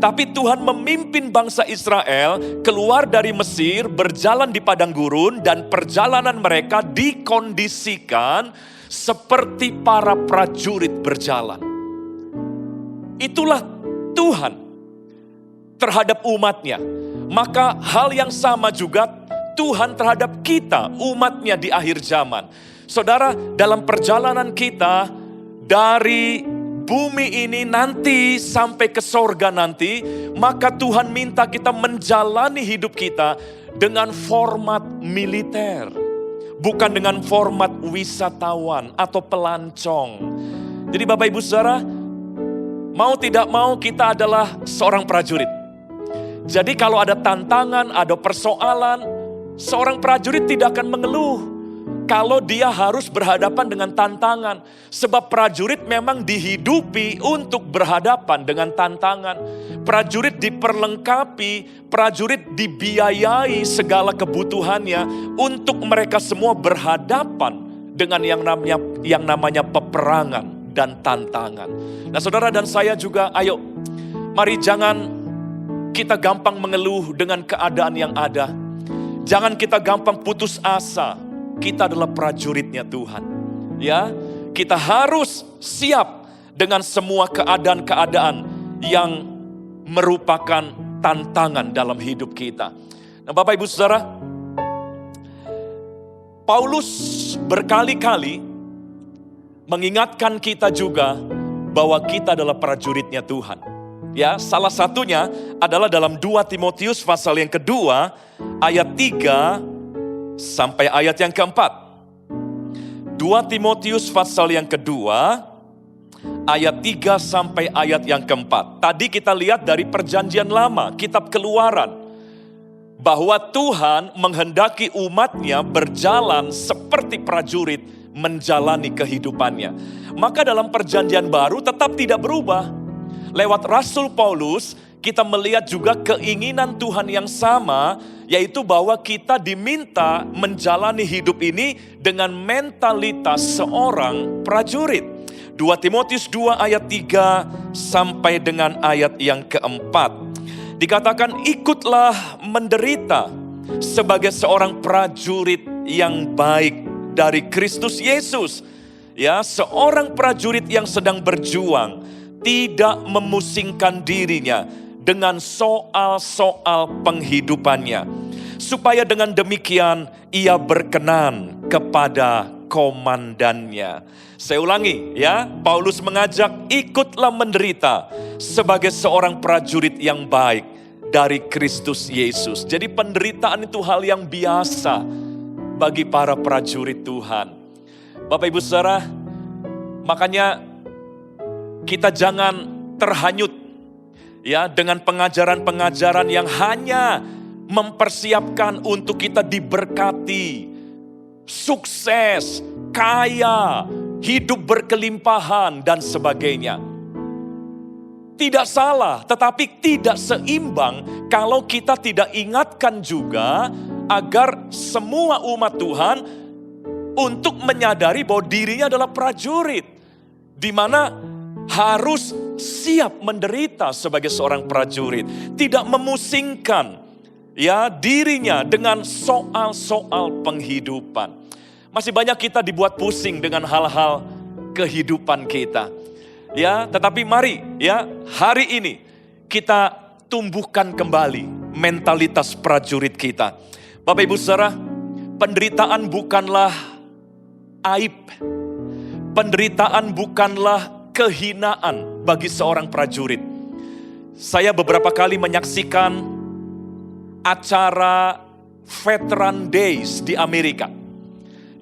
Tapi Tuhan memimpin bangsa Israel keluar dari Mesir, berjalan di padang gurun, dan perjalanan mereka dikondisikan seperti para prajurit berjalan. Itulah Tuhan terhadap umatnya. Maka hal yang sama juga Tuhan terhadap kita, umatnya di akhir zaman. Saudara, dalam perjalanan kita dari bumi ini nanti sampai ke sorga nanti, maka Tuhan minta kita menjalani hidup kita dengan format militer. Bukan dengan format wisatawan atau pelancong. Jadi Bapak Ibu Saudara, mau tidak mau kita adalah seorang prajurit. Jadi kalau ada tantangan, ada persoalan, seorang prajurit tidak akan mengeluh kalau dia harus berhadapan dengan tantangan. Sebab prajurit memang dihidupi untuk berhadapan dengan tantangan. Prajurit diperlengkapi, prajurit dibiayai segala kebutuhannya untuk mereka semua berhadapan dengan yang namanya peperangan dan tantangan. Nah saudara dan saya juga, ayo mari jangan kita gampang mengeluh dengan keadaan yang ada. Jangan kita gampang putus asa. Kita adalah prajuritnya Tuhan. Ya, kita harus siap dengan semua keadaan-keadaan yang merupakan tantangan dalam hidup kita. Nah, Bapak Ibu Saudara, Paulus berkali-kali mengingatkan kita juga bahwa kita adalah prajuritnya Tuhan. Ya, salah satunya adalah dalam 2 Timotius pasal yang kedua, ayat 3 sampai ayat yang keempat. 2 Timotius pasal yang kedua, ayat 3 sampai ayat yang keempat. Tadi kita lihat dari perjanjian lama, kitab Keluaran, bahwa Tuhan menghendaki umatnya berjalan seperti prajurit menjalani kehidupannya. Maka dalam perjanjian baru tetap tidak berubah. Lewat Rasul Paulus, kita melihat juga keinginan Tuhan yang sama, yaitu bahwa kita diminta menjalani hidup ini dengan mentalitas seorang prajurit. 2 Timotius 2 ayat 3 sampai dengan ayat yang keempat. Dikatakan, ikutlah menderita sebagai seorang prajurit yang baik dari Kristus Yesus. Ya, seorang prajurit yang sedang berjuang, tidak memusingkan dirinya dengan soal-soal penghidupannya, supaya dengan demikian ia berkenan kepada komandannya. Saya ulangi ya, Paulus mengajak ikutlah menderita sebagai seorang prajurit yang baik dari Kristus Yesus. Jadi penderitaan itu hal yang biasa bagi para prajurit Tuhan. Bapak Ibu Saudara, makanya kita jangan terhanyut ya dengan pengajaran-pengajaran yang hanya mempersiapkan untuk kita diberkati, sukses, kaya, hidup berkelimpahan dan sebagainya. Tidak salah, tetapi tidak seimbang kalau kita tidak ingatkan juga agar semua umat Tuhan untuk menyadari bahwa dirinya adalah prajurit, di mana harus siap menderita sebagai seorang prajurit, tidak memusingkan ya dirinya dengan soal-soal penghidupan. Masih banyak kita dibuat pusing dengan hal-hal kehidupan kita. Ya, tetapi mari ya hari ini kita tumbuhkan kembali mentalitas prajurit kita. Bapak Ibu Saudara, penderitaan bukanlah aib. Penderitaan bukanlah kehinaan bagi seorang prajurit. Saya beberapa kali menyaksikan acara Veteran Days di Amerika.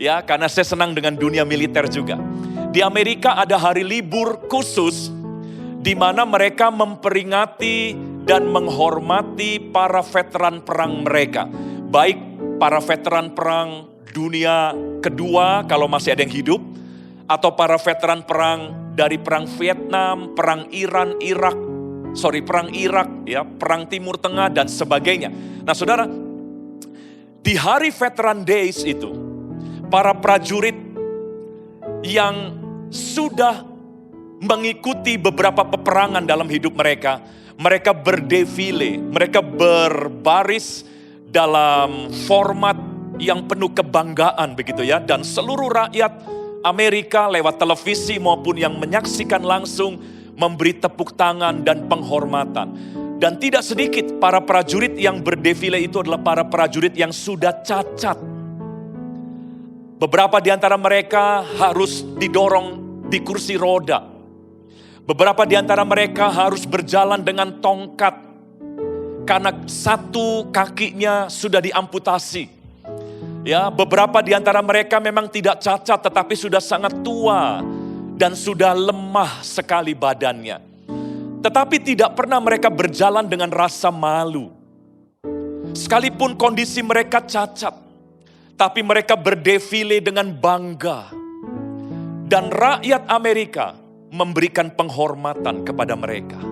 Ya, karena saya senang dengan dunia militer juga. Di Amerika ada hari libur khusus di mana mereka memperingati dan menghormati para veteran perang mereka. Baik para veteran perang dunia kedua kalau masih ada yang hidup, atau para veteran perang dari perang Vietnam, perang Irak, ya, perang Timur Tengah dan sebagainya. Nah, Saudara, di hari Veteran Days itu, para prajurit yang sudah mengikuti beberapa peperangan dalam hidup mereka, mereka berdefile, mereka berbaris dalam format yang penuh kebanggaan begitu ya. Dan seluruh rakyat Amerika lewat televisi maupun yang menyaksikan langsung memberi tepuk tangan dan penghormatan. Dan tidak sedikit para prajurit yang berdefile itu adalah para prajurit yang sudah cacat. Beberapa di antara mereka harus didorong di kursi roda. Beberapa di antara mereka harus berjalan dengan tongkat karena satu kakinya sudah diamputasi. Ya, beberapa di antara mereka memang tidak cacat tetapi sudah sangat tua dan sudah lemah sekali badannya. Tetapi tidak pernah mereka berjalan dengan rasa malu. Sekalipun kondisi mereka cacat, tapi mereka berdefile dengan bangga. Dan rakyat Amerika memberikan penghormatan kepada mereka.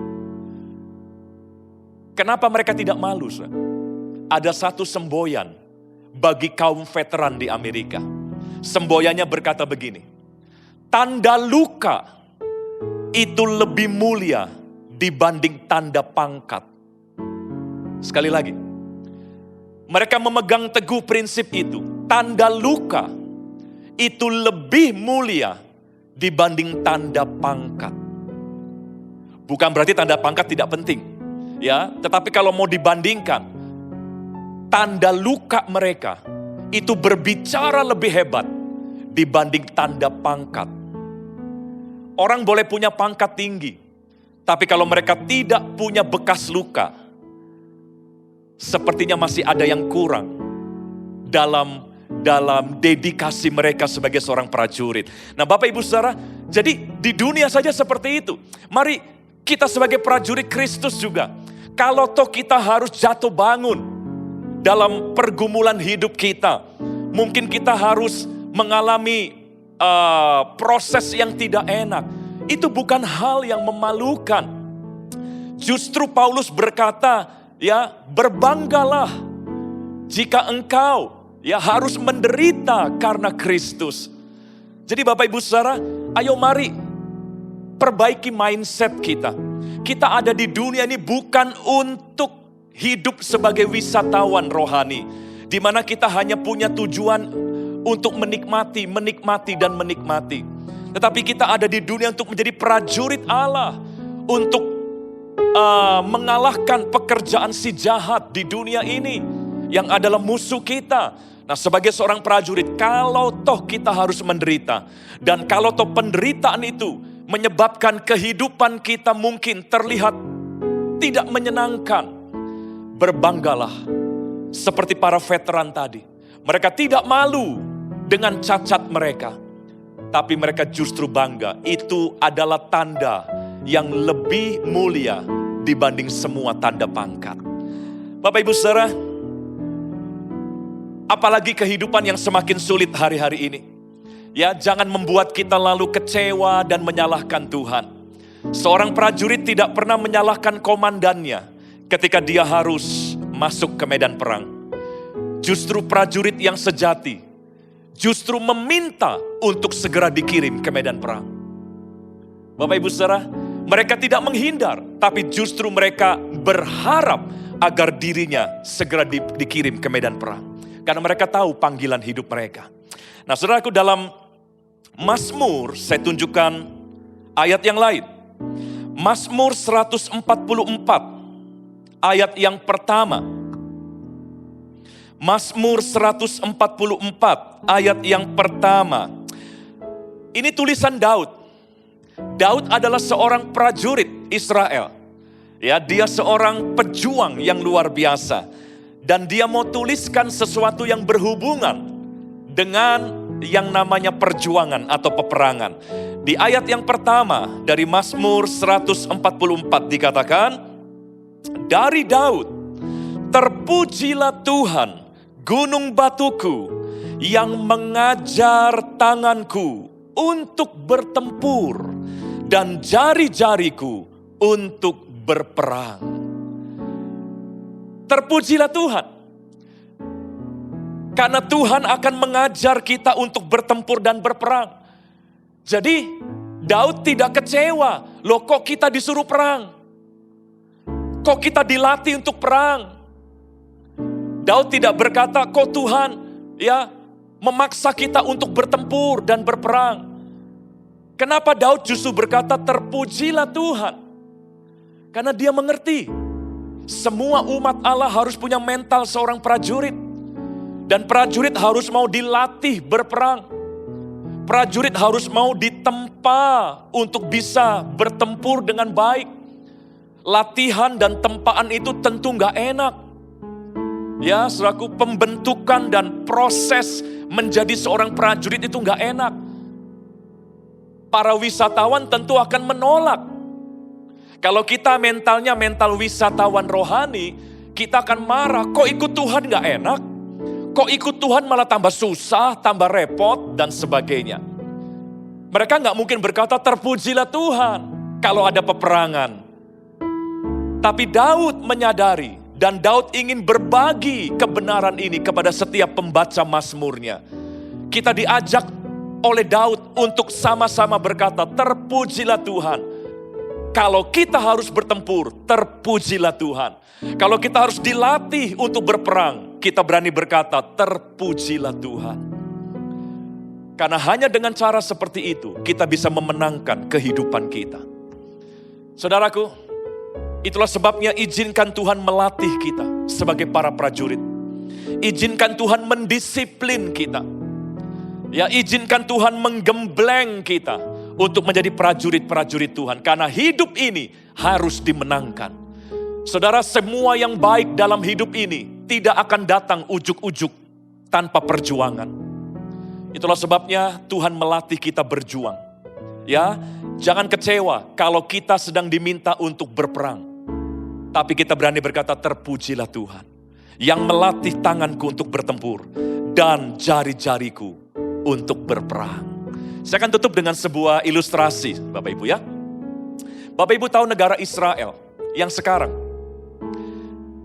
Kenapa mereka tidak malu? Ada satu semboyan bagi kaum veteran di Amerika. Semboyannya berkata begini, tanda luka itu lebih mulia dibanding tanda pangkat. Sekali lagi, mereka memegang teguh prinsip itu. Tanda luka itu lebih mulia dibanding tanda pangkat. Bukan berarti tanda pangkat tidak penting, ya. Tetapi kalau mau dibandingkan, tanda luka mereka itu berbicara lebih hebat dibanding tanda pangkat. Orang boleh punya pangkat tinggi, tapi kalau mereka tidak punya bekas luka, sepertinya masih ada yang kurang dalam dedikasi mereka sebagai seorang prajurit. Nah, Bapak Ibu Saudara, jadi di dunia saja seperti itu. Mari kita sebagai prajurit Kristus juga, kalau toh kita harus jatuh bangun dalam pergumulan hidup kita, mungkin kita harus mengalami proses yang tidak enak. Itu bukan hal yang memalukan. Justru Paulus berkata, ya, berbanggalah jika engkau harus menderita karena Kristus. Jadi Bapak Ibu Saudara, ayo mari perbaiki mindset kita. Kita ada di dunia ini bukan untuk hidup sebagai wisatawan rohani, di mana kita hanya punya tujuan untuk menikmati dan menikmati. Tetapi kita ada di dunia untuk menjadi prajurit Allah, untuk mengalahkan pekerjaan si jahat di dunia ini yang adalah musuh kita. Nah, sebagai seorang prajurit, kalau toh kita harus menderita, dan kalau toh penderitaan itu menyebabkan kehidupan kita mungkin terlihat tidak menyenangkan, berbanggalah seperti para veteran tadi. Mereka tidak malu dengan cacat mereka, tapi mereka justru bangga. Itu adalah tanda yang lebih mulia dibanding semua tanda pangkat. Bapak Ibu Saudara, apalagi kehidupan yang semakin sulit hari-hari ini. Ya, jangan membuat kita lalu kecewa dan menyalahkan Tuhan. Seorang prajurit tidak pernah menyalahkan komandannya ketika dia harus masuk ke medan perang. Justru prajurit yang sejati justru meminta untuk segera dikirim ke medan perang. Bapak Ibu Saudara, mereka tidak menghindar, tapi justru mereka berharap agar dirinya segera dikirim ke medan perang. Karena mereka tahu panggilan hidup mereka. Nah, saudaraku, dalam Mazmur saya tunjukkan ayat yang lain. Mazmur 144 ayat yang pertama. Mazmur 144 ayat yang pertama. Ini tulisan Daud. Daud adalah seorang prajurit Israel. Ya, dia seorang pejuang yang luar biasa. Dan dia mau tuliskan sesuatu yang berhubungan dengan yang namanya perjuangan atau peperangan. Di ayat yang pertama dari Mazmur 144 dikatakan, dari Daud, terpujilah Tuhan, gunung batuku, yang mengajar tanganku untuk bertempur dan jari-jariku untuk berperang. Terpujilah Tuhan. Karena Tuhan akan mengajar kita untuk bertempur dan berperang. Jadi Daud tidak kecewa. Loh, kok kita disuruh perang? Kok kita dilatih untuk perang? Daud tidak berkata, kok Tuhan ya memaksa kita untuk bertempur dan berperang. Kenapa Daud justru berkata, terpujilah Tuhan? Karena dia mengerti, semua umat Allah harus punya mental seorang prajurit. Dan prajurit harus mau dilatih berperang. Prajurit harus mau ditempa untuk bisa bertempur dengan baik. Latihan dan tempaan itu tentu gak enak. Ya, selaku pembentukan dan proses menjadi seorang prajurit itu gak enak. Para wisatawan tentu akan menolak. Kalau kita mentalnya mental wisatawan rohani, kita akan marah. Kok ikut Tuhan gak enak? Kok ikut Tuhan malah tambah susah, tambah repot, dan sebagainya. Mereka gak mungkin berkata terpujilah Tuhan kalau ada peperangan. Tapi Daud menyadari, dan Daud ingin berbagi kebenaran ini kepada setiap pembaca mazmurnya. Kita diajak oleh Daud untuk sama-sama berkata, terpujilah Tuhan. Kalau kita harus bertempur, terpujilah Tuhan. Kalau kita harus dilatih untuk berperang, kita berani berkata, terpujilah Tuhan. Karena hanya dengan cara seperti itu, kita bisa memenangkan kehidupan kita. Saudaraku, itulah sebabnya izinkan Tuhan melatih kita sebagai para prajurit. Izinkan Tuhan mendisiplin kita. Ya, izinkan Tuhan menggembleng kita untuk menjadi prajurit-prajurit Tuhan. Karena hidup ini harus dimenangkan. Saudara, semua yang baik dalam hidup ini tidak akan datang ujuk-ujuk tanpa perjuangan. Itulah sebabnya Tuhan melatih kita berjuang. Ya, jangan kecewa kalau kita sedang diminta untuk berperang. Tapi kita berani berkata, terpujilah Tuhan yang melatih tanganku untuk bertempur dan jari-jariku untuk berperang. Saya akan tutup dengan sebuah ilustrasi, Bapak Ibu ya. Bapak Ibu tahu negara Israel yang sekarang.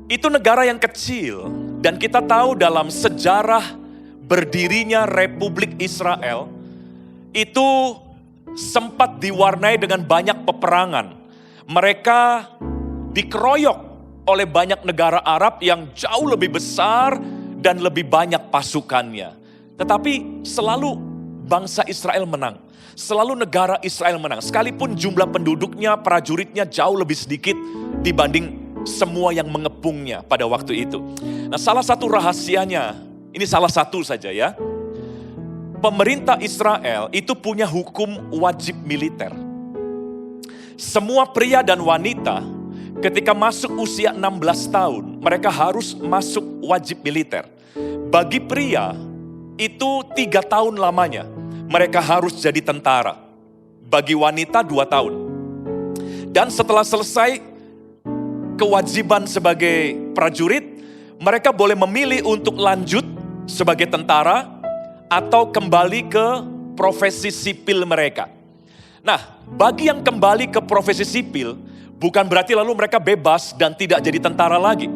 Itu negara yang kecil dan kita tahu dalam sejarah berdirinya Republik Israel itu sempat diwarnai dengan banyak peperangan. Mereka dikeroyok oleh banyak negara Arab yang jauh lebih besar dan lebih banyak pasukannya. Tetapi selalu bangsa Israel menang. Selalu negara Israel menang. Sekalipun jumlah penduduknya, prajuritnya jauh lebih sedikit dibanding semua yang mengepungnya pada waktu itu. Nah, salah satu rahasianya, ini salah satu saja ya. Pemerintah Israel itu punya hukum wajib militer. Semua pria dan wanita ketika masuk usia 16 tahun, mereka harus masuk wajib militer. Bagi pria, itu 3 tahun lamanya. Mereka harus jadi tentara. Bagi wanita 2 tahun. Dan setelah selesai kewajiban sebagai prajurit, mereka boleh memilih untuk lanjut sebagai tentara atau kembali ke profesi sipil mereka. Nah, bagi yang kembali ke profesi sipil, bukan berarti lalu mereka bebas dan tidak jadi tentara lagi.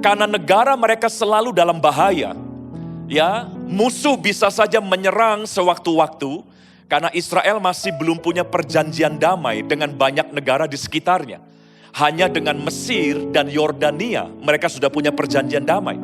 Karena negara mereka selalu dalam bahaya. Ya, musuh bisa saja menyerang sewaktu-waktu karena Israel masih belum punya perjanjian damai dengan banyak negara di sekitarnya. Hanya dengan Mesir dan Yordania mereka sudah punya perjanjian damai.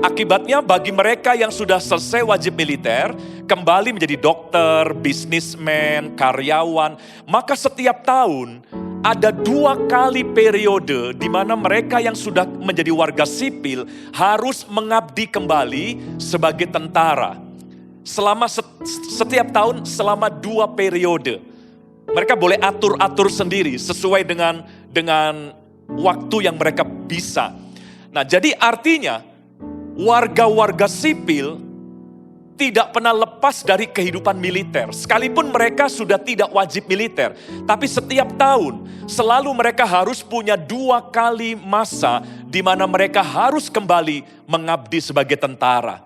Akibatnya bagi mereka yang sudah selesai wajib militer, kembali menjadi dokter, bisnismen, karyawan, maka setiap tahun ada 2 kali periode di mana mereka yang sudah menjadi warga sipil harus mengabdi kembali sebagai tentara. Selama setiap tahun selama 2 periode. Mereka boleh atur-atur sendiri sesuai dengan waktu yang mereka bisa. Nah, jadi artinya warga-warga sipil tidak pernah lepas dari kehidupan militer. Sekalipun mereka sudah tidak wajib militer. Tapi setiap tahun selalu mereka harus punya 2 kali masa di mana mereka harus kembali mengabdi sebagai tentara.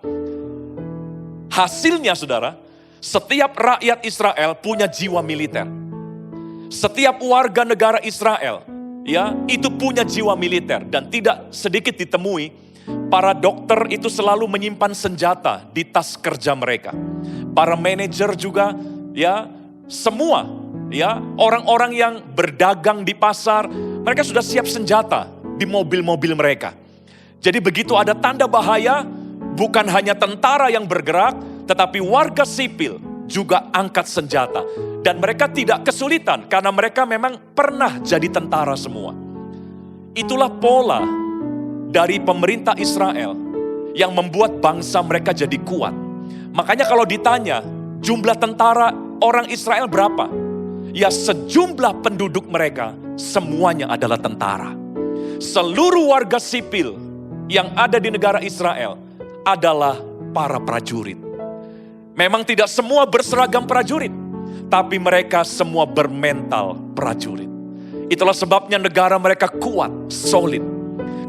Hasilnya saudara, setiap rakyat Israel punya jiwa militer. Setiap warga negara Israel ya itu punya jiwa militer dan tidak sedikit ditemui para dokter itu selalu menyimpan senjata di tas kerja mereka. Para manajer juga ya semua ya orang-orang yang berdagang di pasar Mereka sudah siap senjata di mobil-mobil mereka. Jadi begitu ada tanda bahaya, bukan hanya tentara yang bergerak, tetapi warga sipil juga angkat senjata. Dan mereka tidak kesulitan karena mereka memang pernah jadi tentara semua. Itulah pola dari pemerintah Israel yang membuat bangsa mereka jadi kuat. Makanya kalau ditanya jumlah tentara orang Israel berapa? Ya sejumlah penduduk mereka semuanya adalah tentara. Seluruh warga sipil yang ada di negara Israel adalah para prajurit. Memang tidak semua berseragam prajurit, tapi mereka semua bermental prajurit. Itulah sebabnya negara mereka kuat, solid.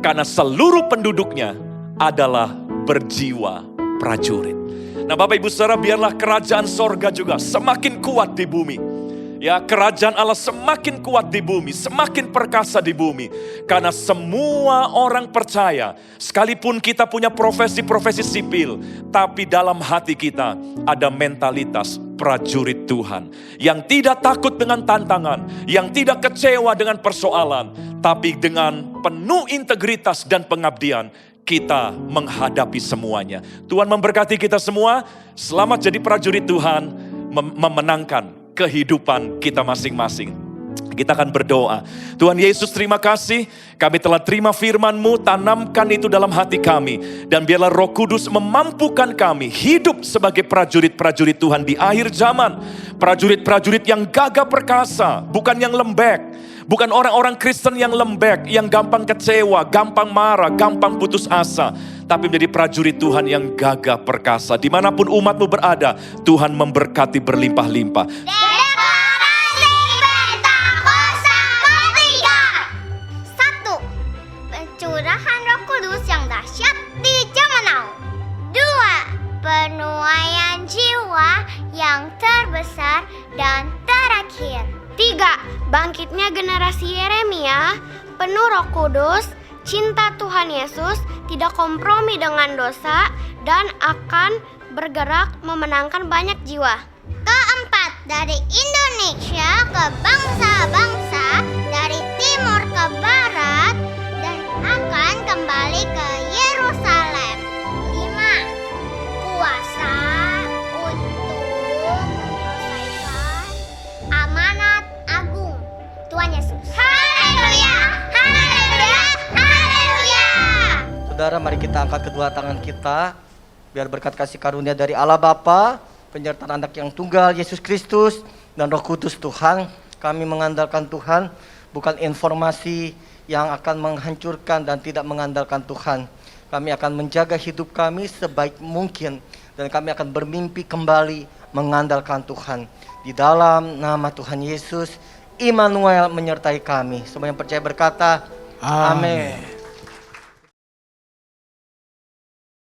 Karena seluruh penduduknya adalah berjiwa prajurit. Nah Bapak Ibu Saudara, biarlah kerajaan sorga juga semakin kuat di bumi. Ya, kerajaan Allah semakin kuat di bumi, semakin perkasa di bumi. Karena semua orang percaya, sekalipun kita punya profesi-profesi sipil, tapi dalam hati kita ada mentalitas prajurit Tuhan. Yang tidak takut dengan tantangan, yang tidak kecewa dengan persoalan, tapi dengan penuh integritas dan pengabdian, kita menghadapi semuanya. Tuhan memberkati kita semua, selamat jadi prajurit Tuhan, memenangkan kehidupan kita masing-masing. Kita akan berdoa. Tuhan Yesus, terima kasih. Kami telah terima firman-Mu, tanamkan itu dalam hati kami. Dan biarlah Roh Kudus memampukan kami hidup sebagai prajurit-prajurit Tuhan di akhir zaman. Prajurit-prajurit yang gagah perkasa, bukan yang lembek. Bukan orang-orang Kristen yang lembek, yang gampang kecewa, gampang marah, gampang putus asa. Tapi menjadi prajurit Tuhan yang gagah perkasa. Dimanapun umat-Mu berada, Tuhan memberkati berlimpah-limpah. Deklarasi Pentakosta ketiga. 1. Pencurahan Roh Kudus yang dahsyat di zaman now. 2. Penuaian jiwa yang terbesar dan terakhir. 3. Bangkitnya generasi Yeremia, penuh Roh Kudus, cinta Tuhan Yesus, tidak kompromi dengan dosa, dan akan bergerak memenangkan banyak jiwa. 4. Dari Indonesia ke bangsa-bangsa, dari timur ke barat, dan akan kembali ke Yerusalem. 5. Kuasa untuk menyelesaikan amanat agung Tuhan Yesus. Haleluya! Haleluya! Haleluya! Saudara, mari kita angkat kedua tangan kita, biar berkat kasih karunia dari Allah Bapa, penyertaan anak yang tunggal, Yesus Kristus, dan Roh Kudus Tuhan. Kami mengandalkan Tuhan, bukan informasi yang akan menghancurkan dan tidak mengandalkan Tuhan. Kami akan menjaga hidup kami sebaik mungkin, dan kami akan bermimpi kembali mengandalkan Tuhan. Di dalam nama Tuhan Yesus, Immanuel menyertai kami. Semua yang percaya berkata, Amin.